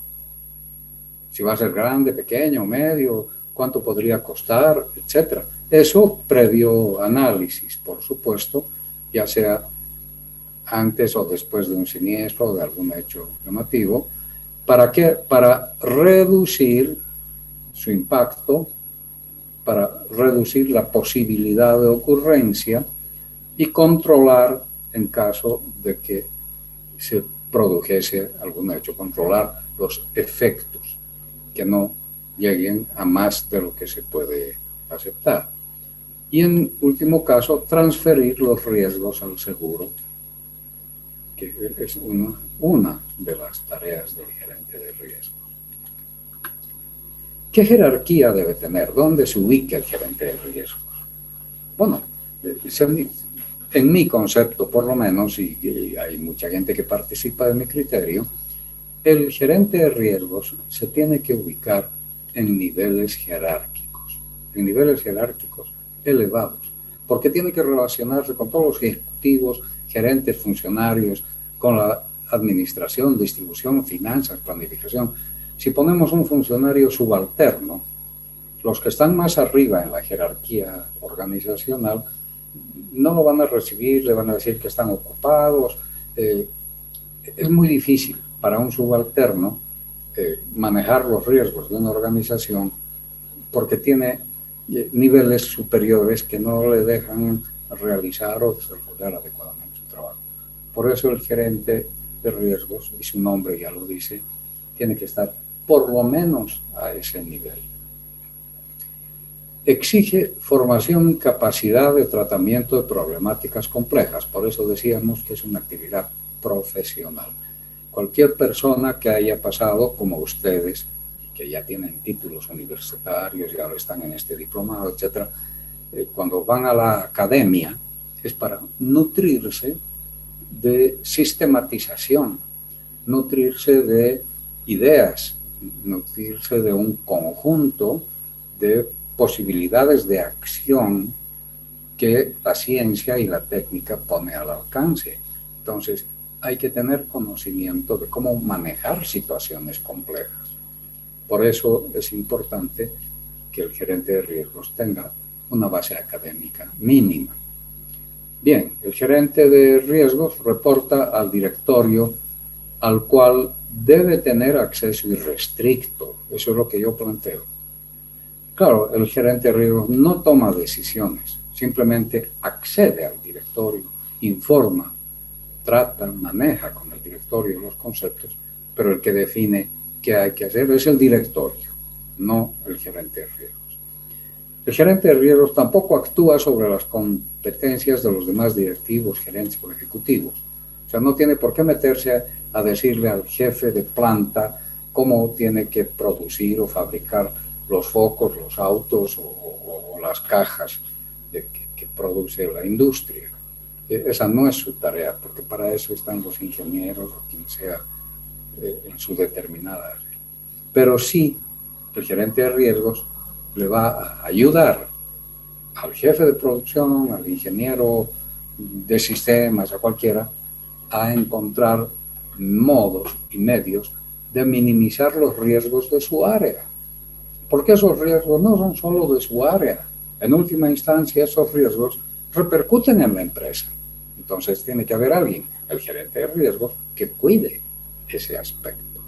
Si va a ser grande, pequeño, medio, cuánto podría costar, etcétera. Eso previo análisis, por supuesto, ya sea antes o después de un siniestro o de algún hecho llamativo. ¿Para qué? Para reducir su impacto, para reducir la posibilidad de ocurrencia y controlar en caso de que se produjese algún hecho, controlar los efectos, que no lleguen a más de lo que se puede aceptar. Y en último caso, transferir los riesgos al seguro, que es una de las tareas del gerente de riesgos. ¿Qué jerarquía debe tener? ¿Dónde se ubica el gerente de riesgos? Bueno, en mi concepto por lo menos, y hay mucha gente que participa de mi criterio, el gerente de riesgos se tiene que ubicar en niveles jerárquicos elevados, porque tiene que relacionarse con todos los ejecutivos, gerentes, funcionarios, con la administración, distribución, finanzas, planificación. Si ponemos un funcionario subalterno, los que están más arriba en la jerarquía organizacional no lo van a recibir, le van a decir que están ocupados. Es muy difícil para un subalterno manejar los riesgos de una organización porque tiene niveles superiores que no le dejan realizar o desarrollar adecuadamente su trabajo. Por eso el gerente de riesgos, y su nombre ya lo dice, tiene que estar por lo menos a ese nivel. Exige formación y capacidad de tratamiento de problemáticas complejas. Por eso decíamos que es una actividad profesional. Cualquier persona que haya pasado, como ustedes, que ya tienen títulos universitarios y ahora están en este diplomado, etcétera, cuando van a la academia es para nutrirse de sistematización, nutrirse de ideas, nutrirse de un conjunto de posibilidades de acción que la ciencia y la técnica pone al alcance. Entonces, hay que tener conocimiento de cómo manejar situaciones complejas. Por eso es importante que el gerente de riesgos tenga una base académica mínima. Bien, el gerente de riesgos reporta al directorio al cual debe tener acceso irrestricto. Eso es lo que yo planteo. Claro, el gerente de riesgos no toma decisiones, simplemente accede al directorio, informa, trata, maneja con el directorio los conceptos, pero el que define qué hay que hacer es el directorio, no el gerente de riesgos. El gerente de riesgos tampoco actúa sobre las competencias de los demás directivos, gerentes o ejecutivos. O sea, no tiene por qué meterse a decirle al jefe de planta cómo tiene que producir o fabricar los focos, los autos o las cajas que produce la industria. Esa no es su tarea, porque para eso están los ingenieros o quien sea en su determinada área. Pero sí, el gerente de riesgos le va a ayudar al jefe de producción, al ingeniero de sistemas, a cualquiera, a encontrar modos y medios de minimizar los riesgos de su área. Porque esos riesgos no son solo de su área. En última instancia, esos riesgos repercuten en la empresa. Entonces tiene que haber alguien, el gerente de riesgos, que cuide ese aspecto.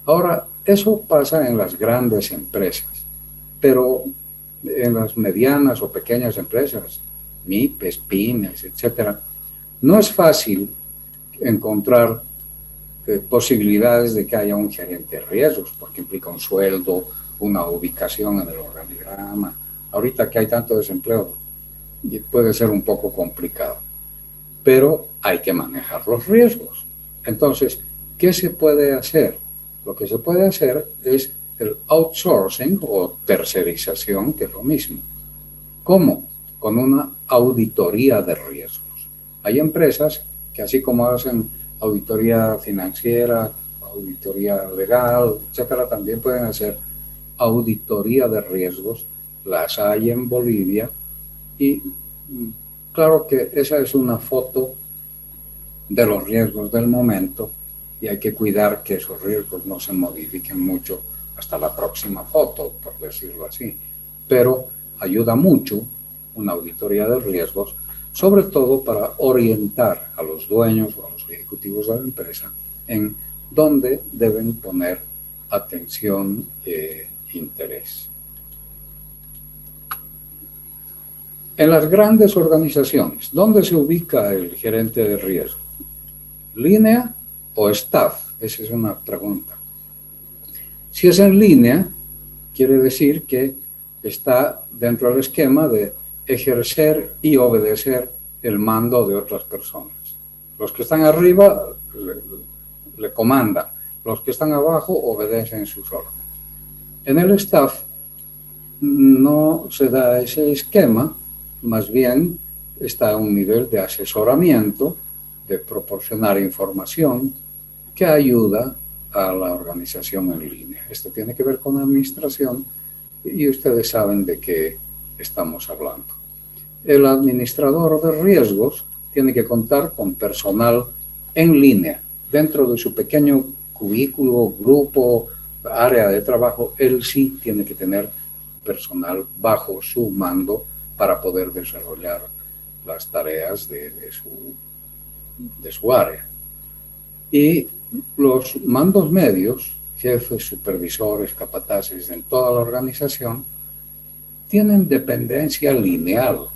Ahora, eso pasa en las grandes empresas, pero en las medianas o pequeñas empresas, MIPES, pymes, etcétera, no es fácil encontrar posibilidades de que haya un gerente de riesgos, porque implica un sueldo, una ubicación en el organigrama. Ahorita que hay tanto desempleo, puede ser un poco complicado, pero hay que manejar los riesgos. Entonces, ¿qué se puede hacer? Lo que se puede hacer es el outsourcing o tercerización, que es lo mismo. ¿Cómo? Con una auditoría de riesgos. Hay empresas que así como hacen auditoría financiera, auditoría legal, etcétera, también pueden hacer auditoría de riesgos. Las hay en Bolivia y claro que esa es una foto de los riesgos del momento y hay que cuidar que esos riesgos no se modifiquen mucho hasta la próxima foto, por decirlo así. Pero ayuda mucho una auditoría de riesgos, sobre todo para orientar a los dueños o a los ejecutivos de la empresa en dónde deben poner atención e interés. En las grandes organizaciones, ¿dónde se ubica el gerente de riesgo? ¿Línea o staff? Esa es una pregunta. Si es en línea, quiere decir que está dentro del esquema de ejercer y obedecer el mando de otras personas. Los que están arriba le comandan, los que están abajo obedecen sus órdenes. En el staff no se da ese esquema, más bien está a un nivel de asesoramiento, de proporcionar información que ayuda a la organización en línea. Esto tiene que ver con administración y ustedes saben de qué estamos hablando. El administrador de riesgos tiene que contar con personal en línea. Dentro de su pequeño cubículo, grupo, área de trabajo, él sí tiene que tener personal bajo su mando para poder desarrollar las tareas de su área. Y Los mandos medios, jefes, supervisores, capataces en toda la organización, tienen dependencia lineal.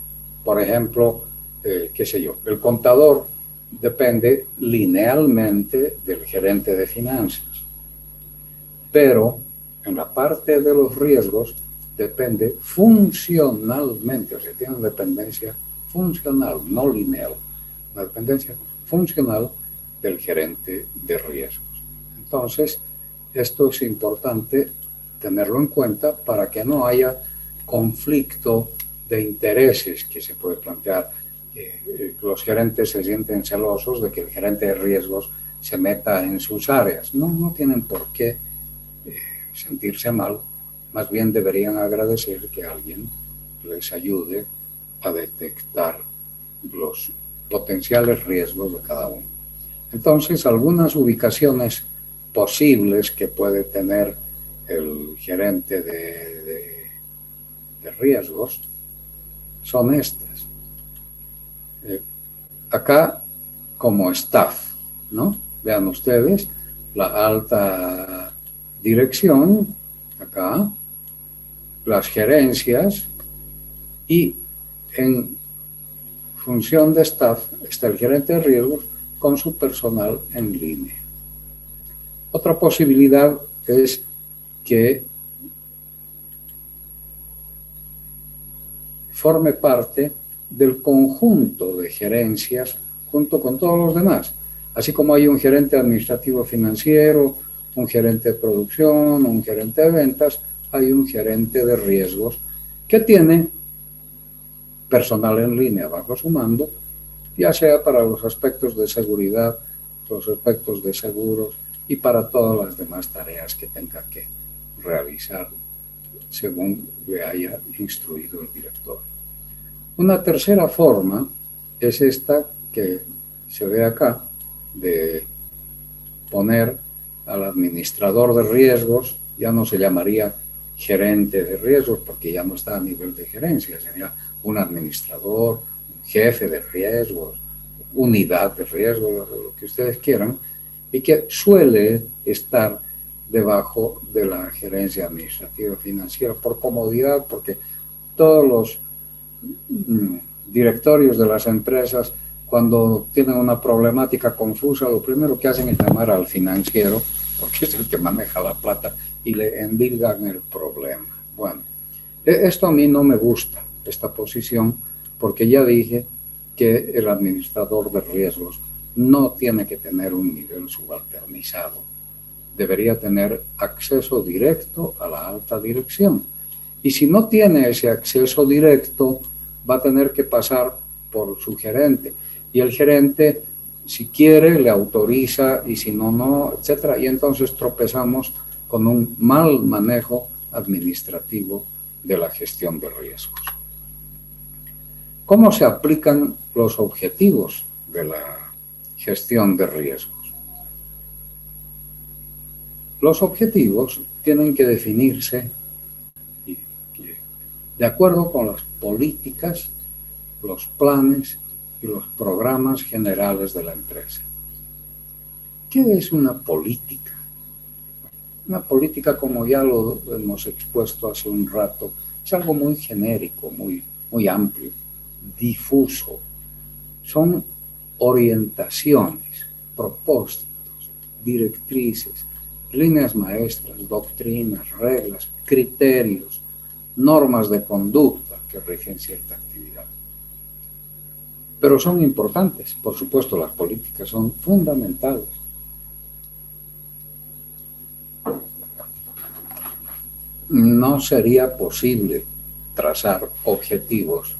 Por ejemplo, qué sé yo, el contador depende linealmente del gerente de finanzas, pero en la parte de los riesgos depende funcionalmente, o sea, tiene una dependencia funcional, no lineal, una dependencia funcional del gerente de riesgos. Entonces, esto es importante tenerlo en cuenta para que no haya conflicto de intereses que se puede plantear. Los gerentes se sienten celosos de que el gerente de riesgos se meta en sus áreas. No tienen por qué sentirse mal, más bien deberían agradecer que alguien les ayude a detectar los potenciales riesgos de cada uno. Entonces, algunas ubicaciones posibles que puede tener el gerente de riesgos son estas. Acá, como staff, ¿no? Vean ustedes, la alta dirección, acá, las gerencias, y en función de staff está el gerente de riesgos con su personal en línea. Otra posibilidad es que forme parte del conjunto de gerencias junto con todos los demás. Así como hay un gerente administrativo financiero, un gerente de producción, un gerente de ventas, hay un gerente de riesgos que tiene personal en línea bajo su mando, ya sea para los aspectos de seguridad, los aspectos de seguros y para todas las demás tareas que tenga que realizar según le haya instruido el director. Una tercera forma es esta que se ve acá, de poner al administrador de riesgos, ya no se llamaría gerente de riesgos porque ya no está a nivel de gerencia, sería un administrador, un jefe de riesgos, unidad de riesgos, lo que ustedes quieran, y que suele estar debajo de la gerencia administrativa financiera por comodidad, porque todos los directorios de las empresas, cuando tienen una problemática confusa, lo primero que hacen es llamar al financiero, porque es el que maneja la plata, y le endilgan el problema. Bueno, esto a mí no me gusta, esta posición, porque ya dije que el administrador de riesgos no tiene que tener un nivel subalternizado. Debería tener acceso directo a la alta dirección. Y si no tiene ese acceso directo, va a tener que pasar por su gerente. Y el gerente, si quiere, le autoriza, y si no, no, etc. Y entonces tropezamos con un mal manejo administrativo de la gestión de riesgos. ¿Cómo se aplican los objetivos de la gestión de riesgos? Los objetivos tienen que definirse de acuerdo con las políticas, los planes y los programas generales de la empresa. ¿Qué es una política? Una política, como ya lo hemos expuesto hace un rato, es algo muy genérico, muy amplio, difuso. Son orientaciones, propósitos, directrices, líneas maestras, doctrinas, reglas, criterios, normas de conducta que rigen cierta actividad. Pero son importantes, por supuesto, las políticas son fundamentales. No sería posible trazar objetivos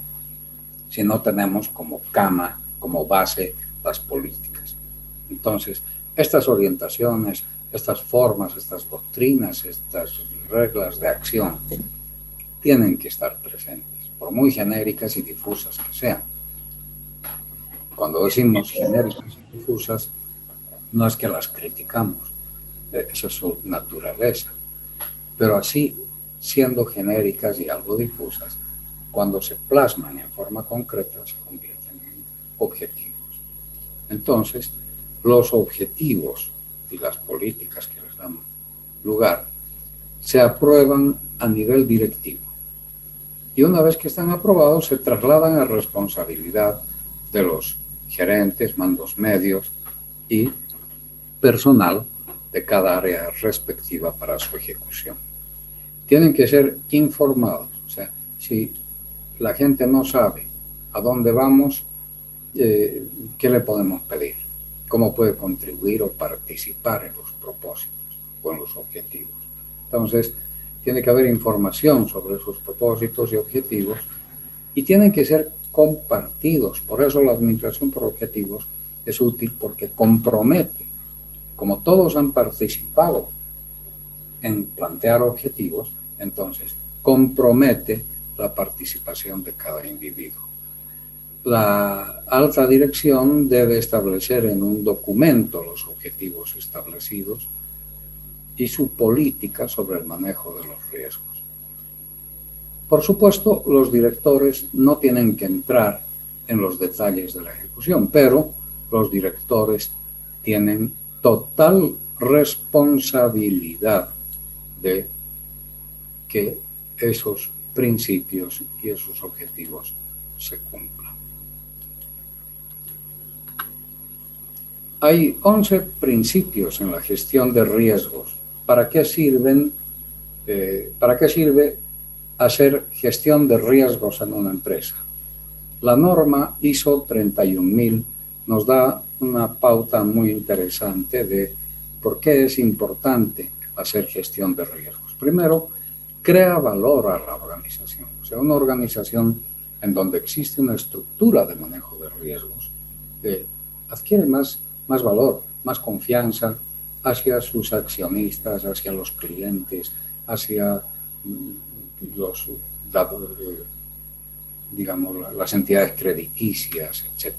si no tenemos como cama, como base, las políticas. Entonces, estas orientaciones, estas formas, estas doctrinas, estas reglas de acción tienen que estar presentes, por muy genéricas y difusas que sean. Cuando decimos genéricas y difusas, no es que las criticamos, esa es su naturaleza. Pero así, siendo genéricas y algo difusas, cuando se plasman en forma concreta, se convierten en objetivos. Entonces, los objetivos y las políticas que les dan lugar se aprueban a nivel directivo. Y una vez que están aprobados, se trasladan a responsabilidad de los gerentes, mandos medios y personal de cada área respectiva para su ejecución. Tienen que ser informados. O sea, si la gente no sabe a dónde vamos, ¿qué le podemos pedir? ¿Cómo puede contribuir o participar en los propósitos o en los objetivos? Entonces, tiene que haber información sobre esos propósitos y objetivos y tienen que ser compartidos. Por eso la administración por objetivos es útil porque compromete. Como todos han participado en plantear objetivos, entonces compromete la participación de cada individuo. La alta dirección debe establecer en un documento los objetivos establecidos y su política sobre el manejo de los riesgos. Por supuesto, los directores no tienen que entrar en los detalles de la ejecución, pero los directores tienen total responsabilidad de que esos principios y esos objetivos se cumplan. Hay 11 principios en la gestión de riesgos. ¿Para qué sirve hacer gestión de riesgos en una empresa? La norma ISO 31000 nos da una pauta muy interesante de por qué es importante hacer gestión de riesgos. Primero, crea valor a la organización. O sea, una organización en donde existe una estructura de manejo de riesgos adquiere más valor, más confianza hacia sus accionistas, hacia los clientes, hacia las entidades crediticias, etc.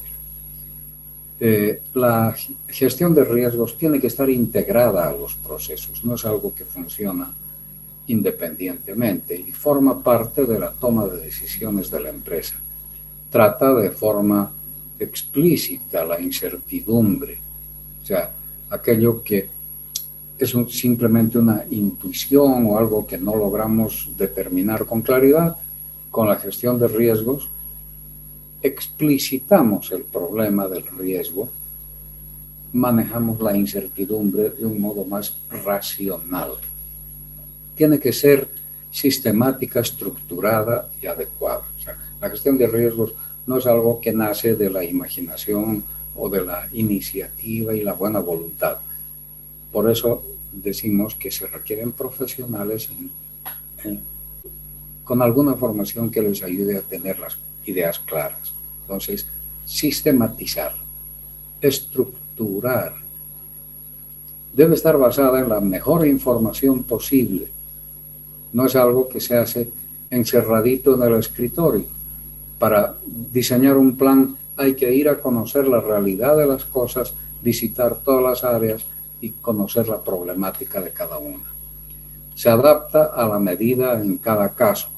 La gestión de riesgos tiene que estar integrada a los procesos, no es algo que funciona independientemente y forma parte de la toma de decisiones de la empresa. Trata de forma explícita la incertidumbre, o sea, aquello que es simplemente una intuición o algo que no logramos determinar con claridad. Con la gestión de riesgos explicitamos el problema del riesgo, manejamos la incertidumbre de un modo más racional. Tiene que ser sistemática, estructurada y adecuada. O sea, la gestión de riesgos no es algo que nace de la imaginación o de la iniciativa y la buena voluntad. Por eso decimos que se requieren profesionales con alguna formación que les ayude a tener las ideas claras. Entonces, sistematizar, estructurar, debe estar basada en la mejor información posible. No es algo que se hace encerradito en el escritorio. Para diseñar un plan hay que ir a conocer la realidad de las cosas, visitar todas las áreas y conocer la problemática de cada una. Se adapta a la medida en cada caso.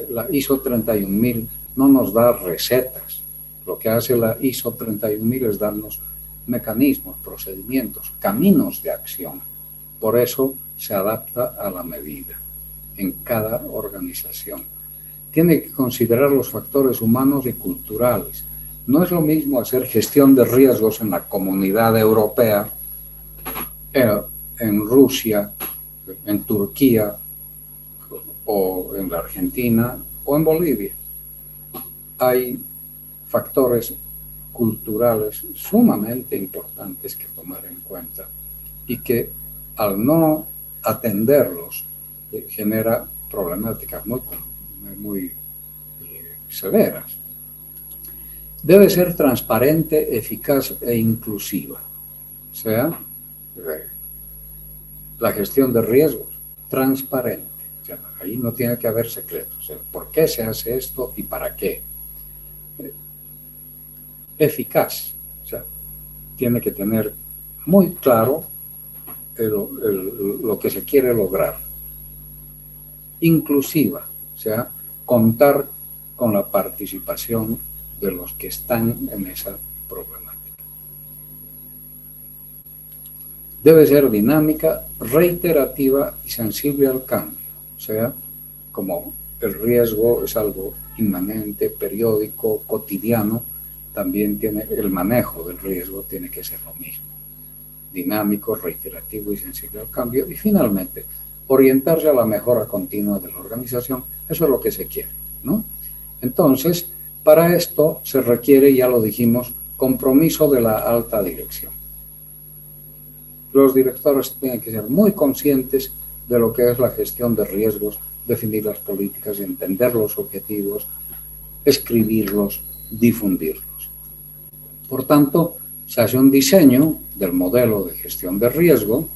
La ISO 31000 no nos da recetas. Lo que hace la ISO 31000 es darnos mecanismos, procedimientos, caminos de acción. Por eso se adapta a la medida en cada organización. Tiene que considerar los factores humanos y culturales. No es lo mismo hacer gestión de riesgos en la Comunidad Europea, en Rusia, en Turquía, o en la Argentina, o en Bolivia. Hay factores culturales sumamente importantes que tomar en cuenta y que al no atenderlos genera problemáticas muy severas. Debe ser transparente, eficaz e inclusiva. O sea, la gestión de riesgos, transparente. O sea, ahí no tiene que haber secretos. O sea, ¿por qué se hace esto y para qué? Eficaz. O sea, tiene que tener muy claro lo que se quiere lograr. Inclusiva. O sea, contar con la participación de los que están en esa problemática. debe ser dinámica, reiterativa y sensible al cambio. O sea, como el riesgo es algo inmanente, periódico, cotidiano, también el manejo del riesgo tiene que ser lo mismo. Dinámico, reiterativo y sensible al cambio. Y finalmente, orientarse a la mejora continua de la organización. Eso es lo que se quiere, ¿no? Entonces, para esto se requiere, ya lo dijimos, compromiso de la alta dirección. Los directores tienen que ser muy conscientes de lo que es la gestión de riesgos, definir las políticas, entender los objetivos, escribirlos, difundirlos. Por tanto, se hace un diseño del modelo de gestión de riesgo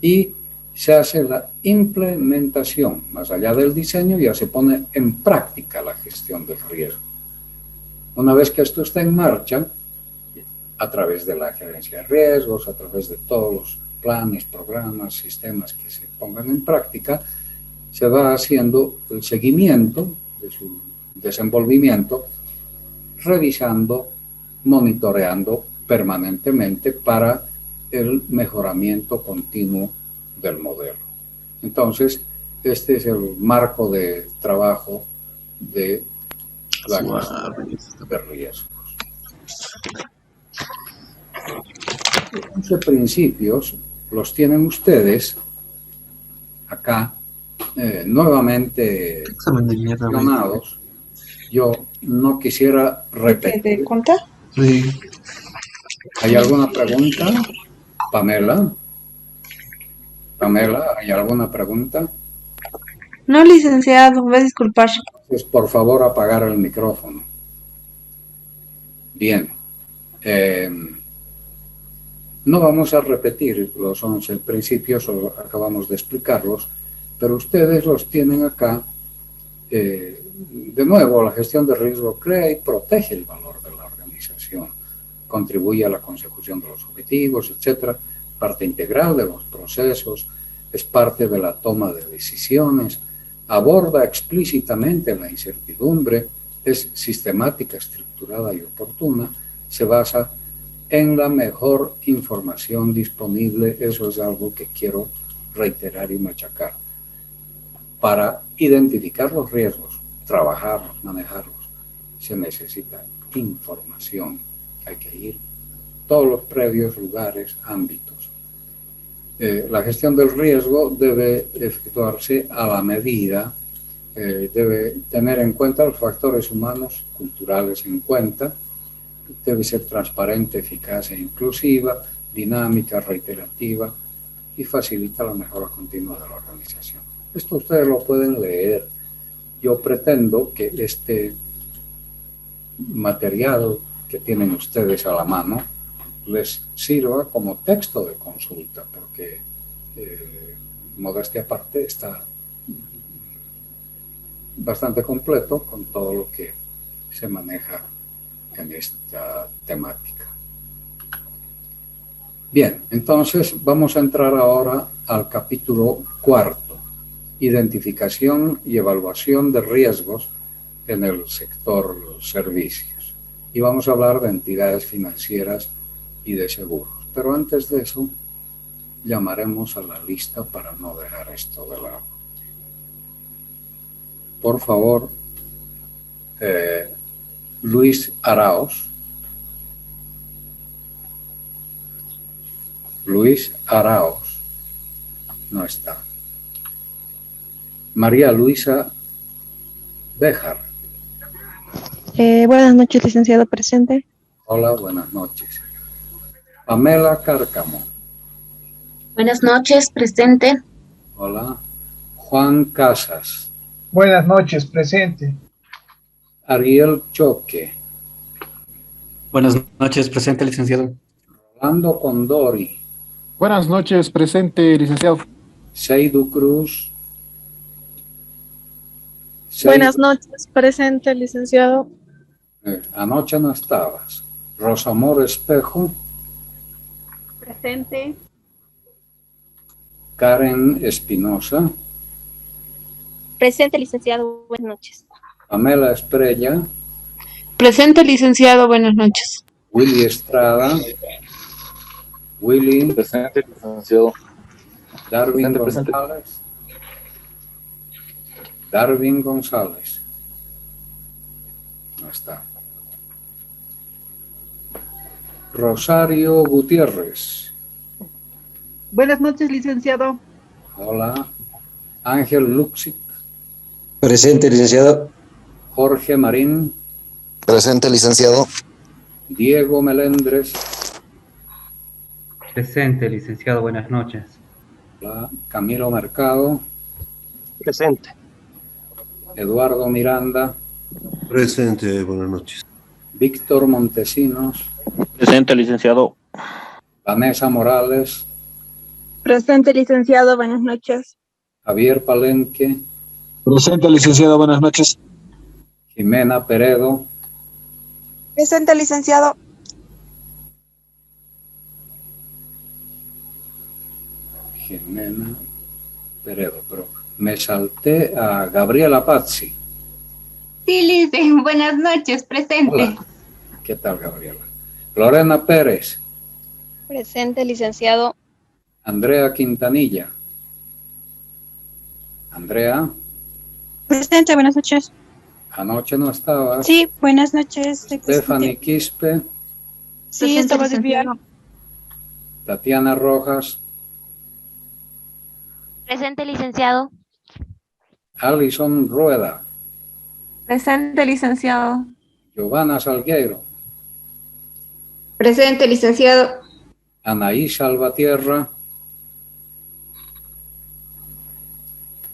y se hace la implementación. Más allá del diseño, ya se pone en práctica la gestión del riesgo. Una vez que esto está en marcha, a través de la gerencia de riesgos, a través de todos los planes, programas, sistemas que se pongan en práctica, se va haciendo el seguimiento de su desenvolvimiento, revisando, monitoreando permanentemente para el mejoramiento continuo del modelo. Entonces, este es el marco de trabajo de la gestión de riesgos. 11 principios los tienen ustedes acá nuevamente mencionados. Yo no quisiera repetir.
¿De cuenta?
Sí.
¿Hay alguna pregunta? Pamela, ¿hay alguna pregunta?
No, licenciado, voy a disculpar.
Entonces, por favor, apagar el micrófono. Bien. No vamos a repetir los 11 principios, acabamos de explicarlos, pero ustedes los tienen acá. De nuevo, la gestión de riesgo crea y protege el valor de la organización, contribuye a la consecución de los objetivos, etcétera, parte integral de los procesos, es parte de la toma de decisiones, aborda explícitamente la incertidumbre, es sistemática, estructurada y oportuna, se basa en la mejor información disponible. Eso es algo que quiero reiterar y machacar. Para identificar los riesgos, trabajarlos, manejarlos, se necesita información. Hay que ir a todos los previos lugares, ámbitos. La gestión del riesgo debe efectuarse a la medida, debe tener en cuenta los factores humanos, culturales en cuenta, debe ser transparente, eficaz e inclusiva, dinámica, reiterativa y facilita la mejora continua de la organización. Esto ustedes lo pueden leer. Yo pretendo que este material que tienen ustedes a la mano les sirva como texto de consulta, porque modestia aparte está bastante completo con todo lo que se maneja en esta temática. Bien, entonces vamos a entrar ahora al capítulo 4, identificación y evaluación de riesgos en el sector servicios. Y vamos a hablar de entidades financieras y de seguros. Pero antes de eso, llamaremos a la lista para no dejar esto de lado. Por favor, Luis Arauz. Luis Arauz no está. María Luisa Béjar.
Buenas noches, licenciado, presente.
Hola, buenas noches. Pamela Cárcamo.
Buenas noches, presente.
Hola. Juan Casas.
Buenas noches, presente.
Ariel Choque.
Buenas noches, presente, licenciado.
Rolando Condori.
Buenas noches, presente, licenciado.
Seidu Cruz.
Buenas noches, presente, licenciado.
Anoche no estabas. Rosamor Espejo.
Presente.
Karen Espinosa.
Presente, licenciado, buenas noches.
Pamela Esprella.
Presente, licenciado, buenas noches.
Willy Estrada. Willy,
Presente, licenciado.
Darwin
Presente.
González. Darwin González. No está. Rosario Gutiérrez.
Buenas noches, licenciado.
Hola. Ángel Luxic.
Presente, licenciado.
Jorge Marín.
Presente, licenciado.
Diego Melendres.
Presente, licenciado. Buenas noches.
Hola. Camilo Mercado.
Presente.
Eduardo Miranda.
Presente, buenas noches.
Víctor Montesinos.
Presente, licenciado.
Vanessa Morales.
Presente, licenciado. Buenas noches.
Javier Palenque.
Presente, licenciado. Buenas noches.
Jimena Peredo.
Presente, licenciado.
Jimena Peredo, pero me salté a Gabriela Pazzi.
Sí, Lice, buenas noches, presente.
Hola. ¿Qué tal, Gabriela? Lorena Pérez.
Presente, licenciado.
Andrea Quintanilla. Andrea,
Presente, buenas noches.
anoche no estabas.
Sí, buenas noches.
Stephanie Quispe.
Sí, estaba de viaje.
Tatiana Rojas.
Presente, licenciado.
Alison Rueda.
Presente, licenciado.
Giovanna Salgueiro.
Presente, licenciado.
Anaí Salvatierra.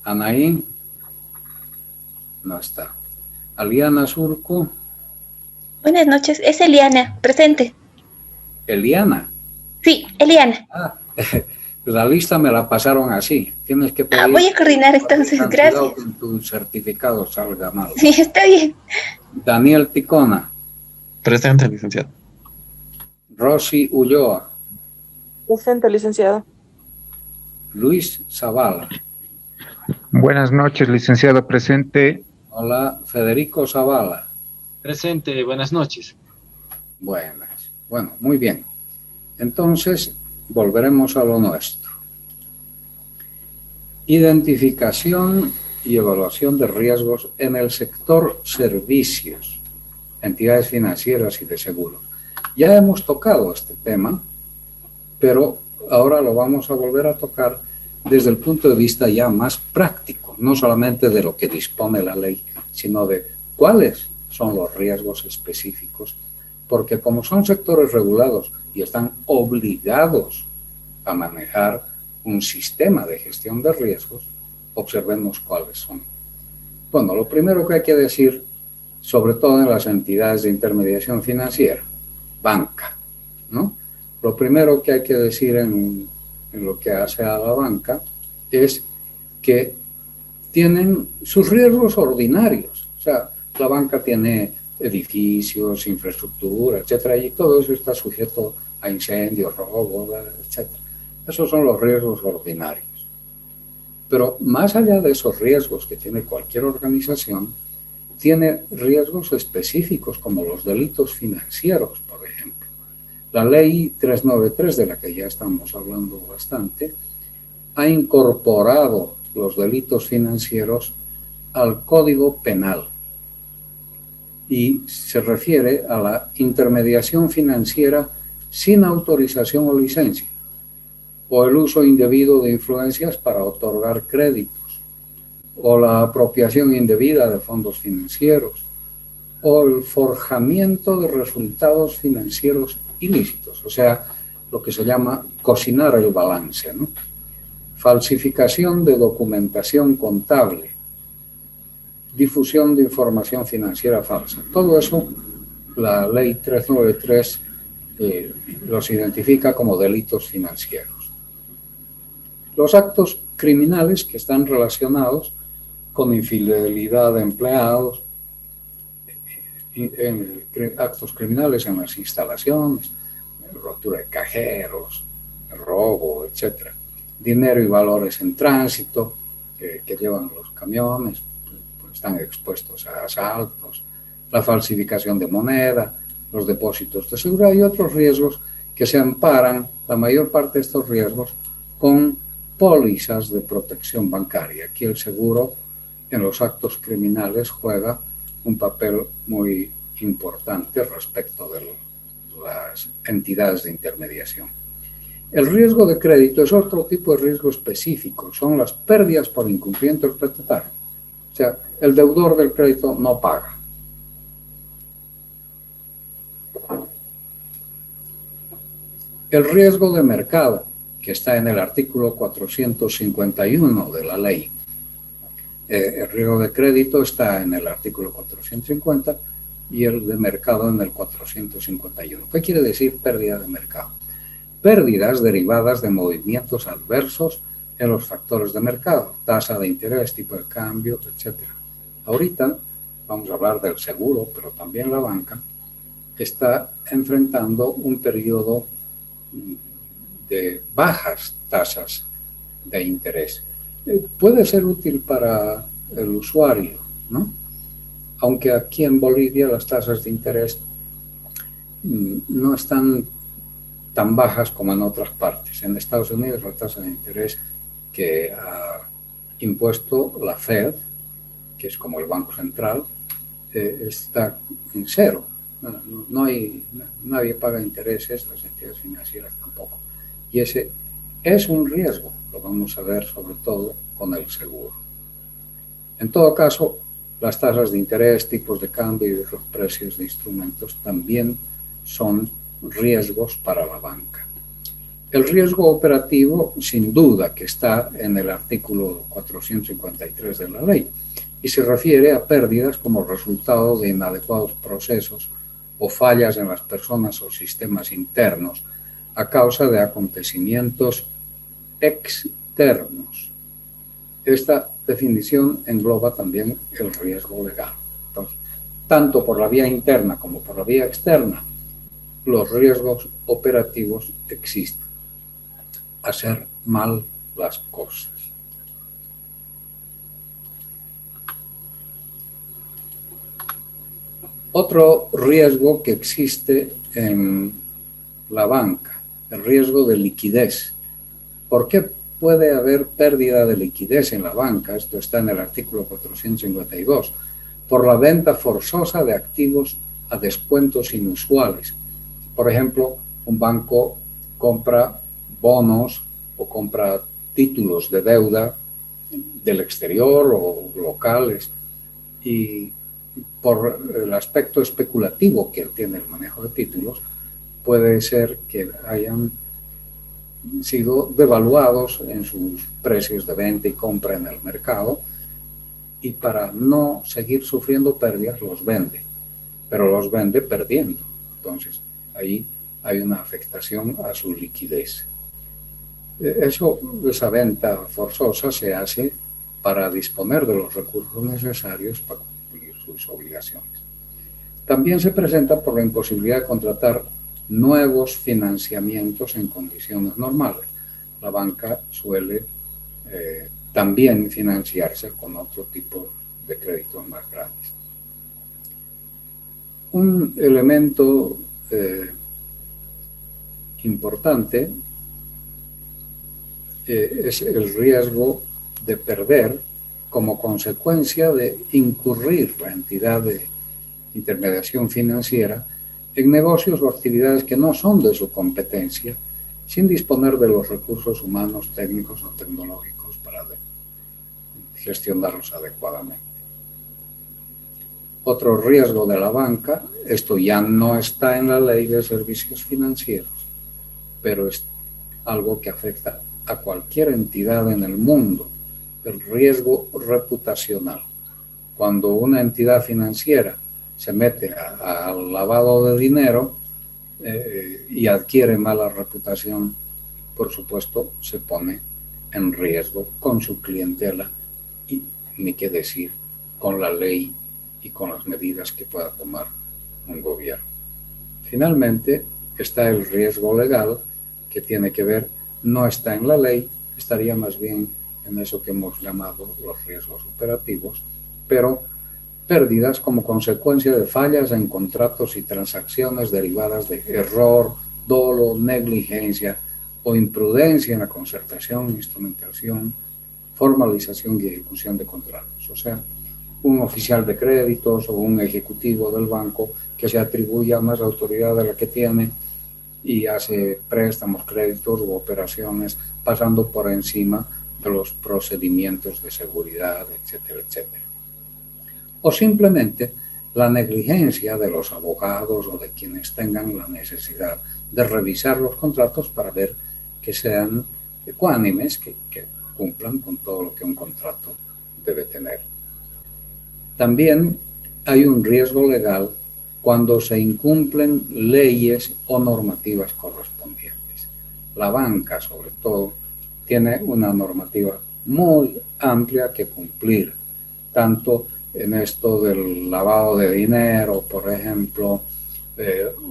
Anaí. No está. Aliana Surco.
Buenas noches, es Eliana, presente.
Eliana.
Sí, Eliana.
La lista me la pasaron así. Tienes que pedir.
Voy a coordinar entonces, gracias.
Que tu certificado salga mal.
Sí, está bien.
Daniel Ticona.
Presente, licenciado.
Rosy Ulloa.
Presente, licenciado.
Luis Zavala.
Buenas noches, licenciado. Presente.
Hola, Federico Zavala.
Presente, buenas noches.
Buenas. Bueno, muy bien. Entonces, volveremos a lo nuestro. Identificación y evaluación de riesgos en el sector servicios, entidades financieras y de seguros. Ya hemos tocado este tema, pero ahora lo vamos a volver a tocar desde el punto de vista ya más práctico, no solamente de lo que dispone la ley, sino de cuáles son los riesgos específicos, porque como son sectores regulados y están obligados a manejar un sistema de gestión de riesgos, observemos cuáles son. Bueno, lo primero que hay que decir, sobre todo en las entidades de intermediación financiera, banca, ¿no? Lo primero que hay que decir en lo que hace a la banca es que tienen sus riesgos ordinarios. O sea, la banca tiene edificios, infraestructura, etcétera, y todo eso está sujeto a incendios, robos, etcétera. Esos son los riesgos ordinarios. Pero más allá de esos riesgos que tiene cualquier organización, tiene riesgos específicos como los delitos financieros, por ejemplo. La ley 393, de la que ya estamos hablando bastante, ha incorporado los delitos financieros al Código Penal y se refiere a la intermediación financiera sin autorización o licencia, o el uso indebido de influencias para otorgar créditos, o la apropiación indebida de fondos financieros, o el forjamiento de resultados financieros ilícitos, o sea, lo que se llama cocinar el balance, ¿no? Falsificación de documentación contable, difusión de información financiera falsa. Todo eso, la ley 393 los identifica como delitos financieros. Los actos criminales que están relacionados con infidelidad de empleados, actos criminales en las instalaciones, rotura de cajeros, robo, etcétera. Dinero y valores en tránsito que llevan los camiones, pues están expuestos a asaltos, la falsificación de moneda, los depósitos de seguridad y otros riesgos que se amparan la mayor parte de estos riesgos con pólizas de protección bancaria. Aquí el seguro en los actos criminales juega un papel muy importante respecto de las entidades de intermediación. El riesgo de crédito es otro tipo de riesgo específico, son las pérdidas por incumplimiento del prestatario. O sea, el deudor del crédito no paga. El riesgo de mercado, que está en el artículo 451 de la ley. El riesgo de crédito está en el artículo 450 y el de mercado en el 451. ¿Qué quiere decir pérdida de mercado? Pérdidas derivadas de movimientos adversos en los factores de mercado, tasa de interés, tipo de cambio, etc. Ahorita vamos a hablar del seguro, pero también la banca está enfrentando un periodo de bajas tasas de interés. Puede ser útil para el usuario, ¿no? Aunque aquí en Bolivia las tasas de interés no están tan bajas como en otras partes. En Estados Unidos la tasa de interés que ha impuesto la Fed, que es como el Banco Central, está en cero. Nadie paga intereses, las entidades financieras tampoco. Y ese es un riesgo, lo vamos a ver sobre todo con el seguro. En todo caso, las tasas de interés, tipos de cambio y los precios de instrumentos también son riesgos para la banca. El riesgo operativo, sin duda, que está en el artículo 453 de la ley y se refiere a pérdidas como resultado de inadecuados procesos o fallas en las personas o sistemas internos a causa de acontecimientos externos. Esta definición engloba también el riesgo legal. Entonces, tanto por la vía interna como por la vía externa, los riesgos operativos existen. Hacer mal las cosas. Otro riesgo que existe en la banca, el riesgo de liquidez. ¿Por qué puede haber pérdida de liquidez en la banca? Esto está en el artículo 452. Por la venta forzosa de activos a descuentos inusuales. Por ejemplo, un banco compra bonos o compra títulos de deuda del exterior o locales y por el aspecto especulativo que tiene el manejo de títulos, puede ser que hayan sido devaluados en sus precios de venta y compra en el mercado y para no seguir sufriendo pérdidas los vende, pero los vende perdiendo. Entonces, ahí hay una afectación a su liquidez. Esa venta forzosa se hace para disponer de los recursos necesarios para cumplir sus obligaciones. También se presenta por la imposibilidad de contratar nuevos financiamientos en condiciones normales. La banca suele también financiarse con otro tipo de créditos más grandes. Un elemento importante es el riesgo de perder como consecuencia de incurrir la entidad de intermediación financiera en negocios o actividades que no son de su competencia, sin disponer de los recursos humanos, técnicos o tecnológicos para gestionarlos adecuadamente. Otro riesgo de la banca, esto ya no está en la ley de servicios financieros, pero es algo que afecta a cualquier entidad en el mundo, el riesgo reputacional. Cuando una entidad financiera se mete al lavado de dinero y adquiere mala reputación, por supuesto, se pone en riesgo con su clientela y, ni qué decir, con la ley y con las medidas que pueda tomar un gobierno. Finalmente, está el riesgo legal, que tiene que ver, no está en la ley, estaría más bien en eso que hemos llamado los riesgos operativos, pero pérdidas como consecuencia de fallas en contratos y transacciones derivadas de error dolo, negligencia o imprudencia en la concertación, instrumentación, formalización y ejecución de contratos. O sea, un oficial de créditos o un ejecutivo del banco que se atribuya más autoridad de la que tiene y hace préstamos, créditos u operaciones pasando por encima de los procedimientos de seguridad, etcétera, etcétera. O simplemente la negligencia de los abogados o de quienes tengan la necesidad de revisar los contratos para ver que sean ecuánimes, que cumplan con todo lo que un contrato debe tener. También hay un riesgo legal cuando se incumplen leyes o normativas correspondientes. La banca, sobre todo, tiene una normativa muy amplia que cumplir, tanto en esto del lavado de dinero, por ejemplo,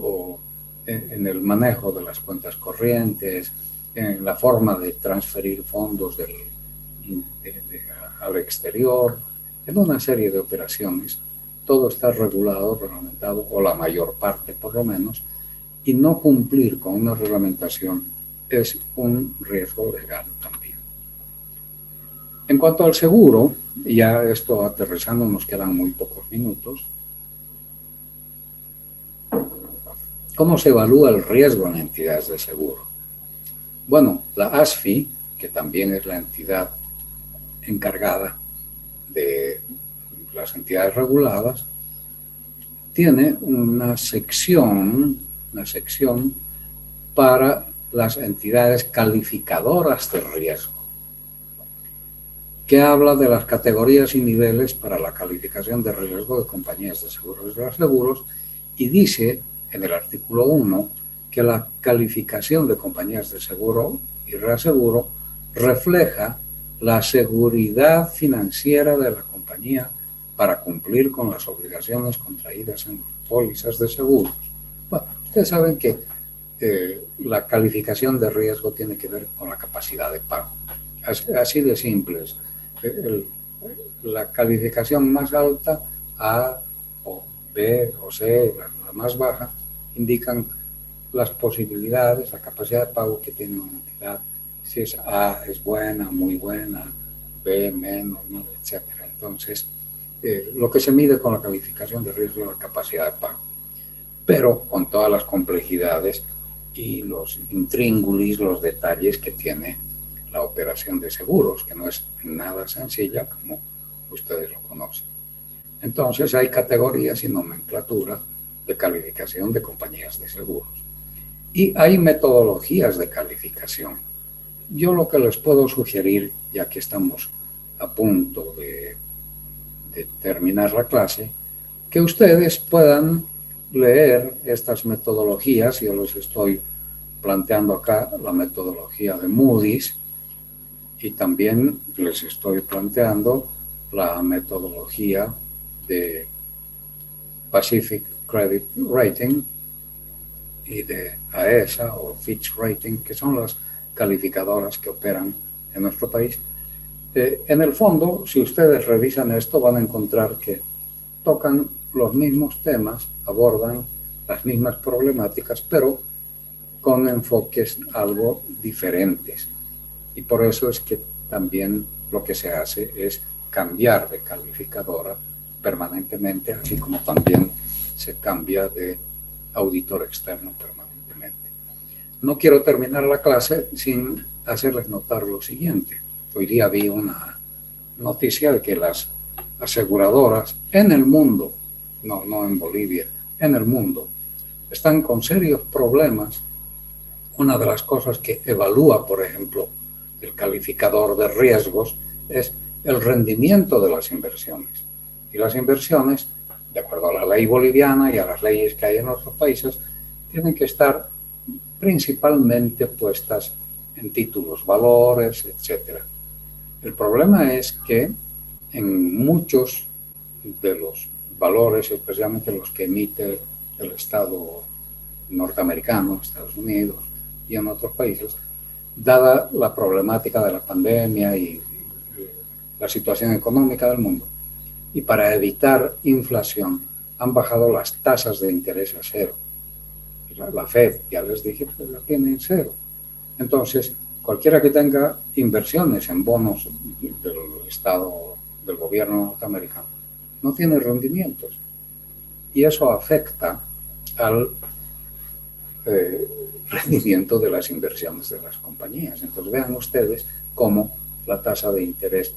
o en el manejo de las cuentas corrientes, en la forma de transferir fondos al exterior, en una serie de operaciones. Todo está regulado, reglamentado, o la mayor parte por lo menos, y no cumplir con una reglamentación es un riesgo legal también. En cuanto al seguro, ya esto aterrizando, nos quedan muy pocos minutos. ¿Cómo se evalúa el riesgo en entidades de seguro? Bueno, la ASFI, que también es la entidad encargada de las entidades reguladas, tiene una sección para las entidades calificadoras de riesgo, que habla de las categorías y niveles para la calificación de riesgo de compañías de seguros y reaseguros, y dice en el artículo 1 que la calificación de compañías de seguro y reaseguro refleja la seguridad financiera de la compañía para cumplir con las obligaciones contraídas en las pólizas de seguros. Bueno, ustedes saben que la calificación de riesgo tiene que ver con la capacidad de pago. Así de simples. La calificación más alta, A o B o C, la más baja, indican las posibilidades, la capacidad de pago que tiene una entidad. Si es A, es buena, muy buena, B, menos, ¿no? Etcétera. Entonces, lo que se mide con la calificación de riesgo es la capacidad de pago. Pero con todas las complejidades y los intríngulis, los detalles que tiene la operación de seguros, que no es nada sencilla como ustedes lo conocen. Entonces hay categorías y nomenclatura de calificación de compañías de seguros. Y hay metodologías de calificación. Yo lo que les puedo sugerir, ya que estamos a punto de terminar la clase, que ustedes puedan leer estas metodologías. Yo les estoy planteando acá la metodología de Moody's y también les estoy planteando la metodología de Pacific Credit Rating y de AESA o Fitch Rating, que son las calificadoras que operan en nuestro país. En el fondo, si ustedes revisan esto, van a encontrar que tocan los mismos temas, abordan las mismas problemáticas, pero con enfoques algo diferentes. Y por eso es que también lo que se hace es cambiar de calificadora permanentemente, así como también se cambia de auditor externo permanentemente. No quiero terminar la clase sin hacerles notar lo siguiente. Hoy día vi una noticia de que las aseguradoras en el mundo, no en Bolivia, en el mundo, están con serios problemas. Una de las cosas que evalúa, por ejemplo, el calificador de riesgos es el rendimiento de las inversiones. Y las inversiones, de acuerdo a la ley boliviana y a las leyes que hay en otros países, tienen que estar principalmente puestas en títulos, valores, etc. El problema es que en muchos de los valores, especialmente los que emite el Estado norteamericano, Estados Unidos y en otros países, dada la problemática de la pandemia y la situación económica del mundo, y para evitar inflación, han bajado las tasas de interés a cero. La FED, ya les dije, pues la tiene en cero. Entonces, cualquiera que tenga inversiones en bonos del Estado, del gobierno norteamericano, no tiene rendimientos. Y eso afecta al rendimiento de las inversiones de las compañías. Entonces, vean ustedes cómo la tasa de interés,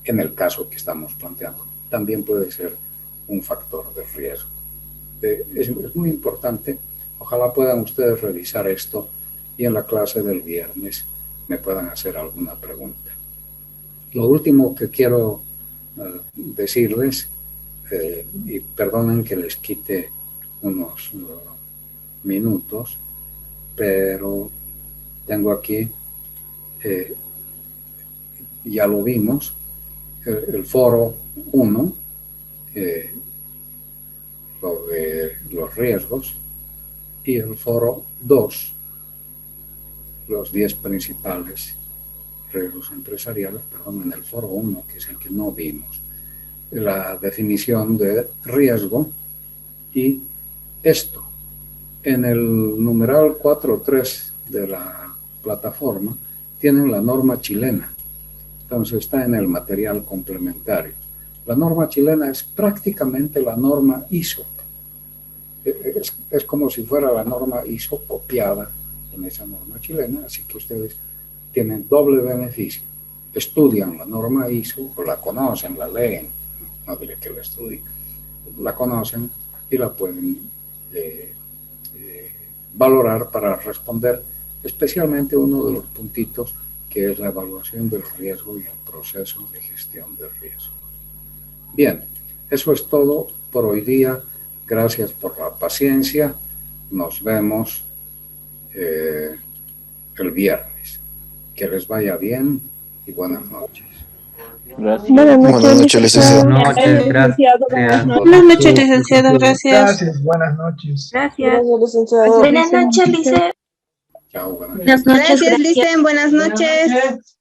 en el caso que estamos planteando, también puede ser un factor de riesgo. Es muy importante. Ojalá puedan ustedes revisar esto y en la clase del viernes me puedan hacer alguna pregunta. Lo último que quiero decirles, y perdonen que les quite unos minutos, pero tengo aquí, ya lo vimos, el foro 1, lo de los riesgos, y el foro 2, los 10 principales riesgos empresariales, perdón, en el foro 1, que es el que no vimos, la definición de riesgo, y esto, en el numeral 4.3 de la plataforma, tienen la norma chilena, entonces está en el material complementario. La norma chilena es prácticamente la norma ISO. Es como si fuera la norma ISO copiada en esa norma chilena, así que ustedes tienen doble beneficio. Estudian la norma ISO, o la conocen, la leen, no diré que la estudien, la conocen y la pueden valorar para responder especialmente uno de los puntitos que es la evaluación del riesgo y el proceso de gestión del riesgo. Bien, eso es todo por hoy día. Gracias por la paciencia. Nos vemos el viernes. Que les vaya bien y buenas noches.
Gracias.
Buenas
Buenas noches, licenciado.
Buenas noches, gracias.
Buenas noches, licenciado. Gracias.
Gracias, buenas noches.
Gracias, licenciado.
Buenas noches, Lice.
Chao, buenas noches.
Buenas noches.
Gracias, Licen. Buenas noches.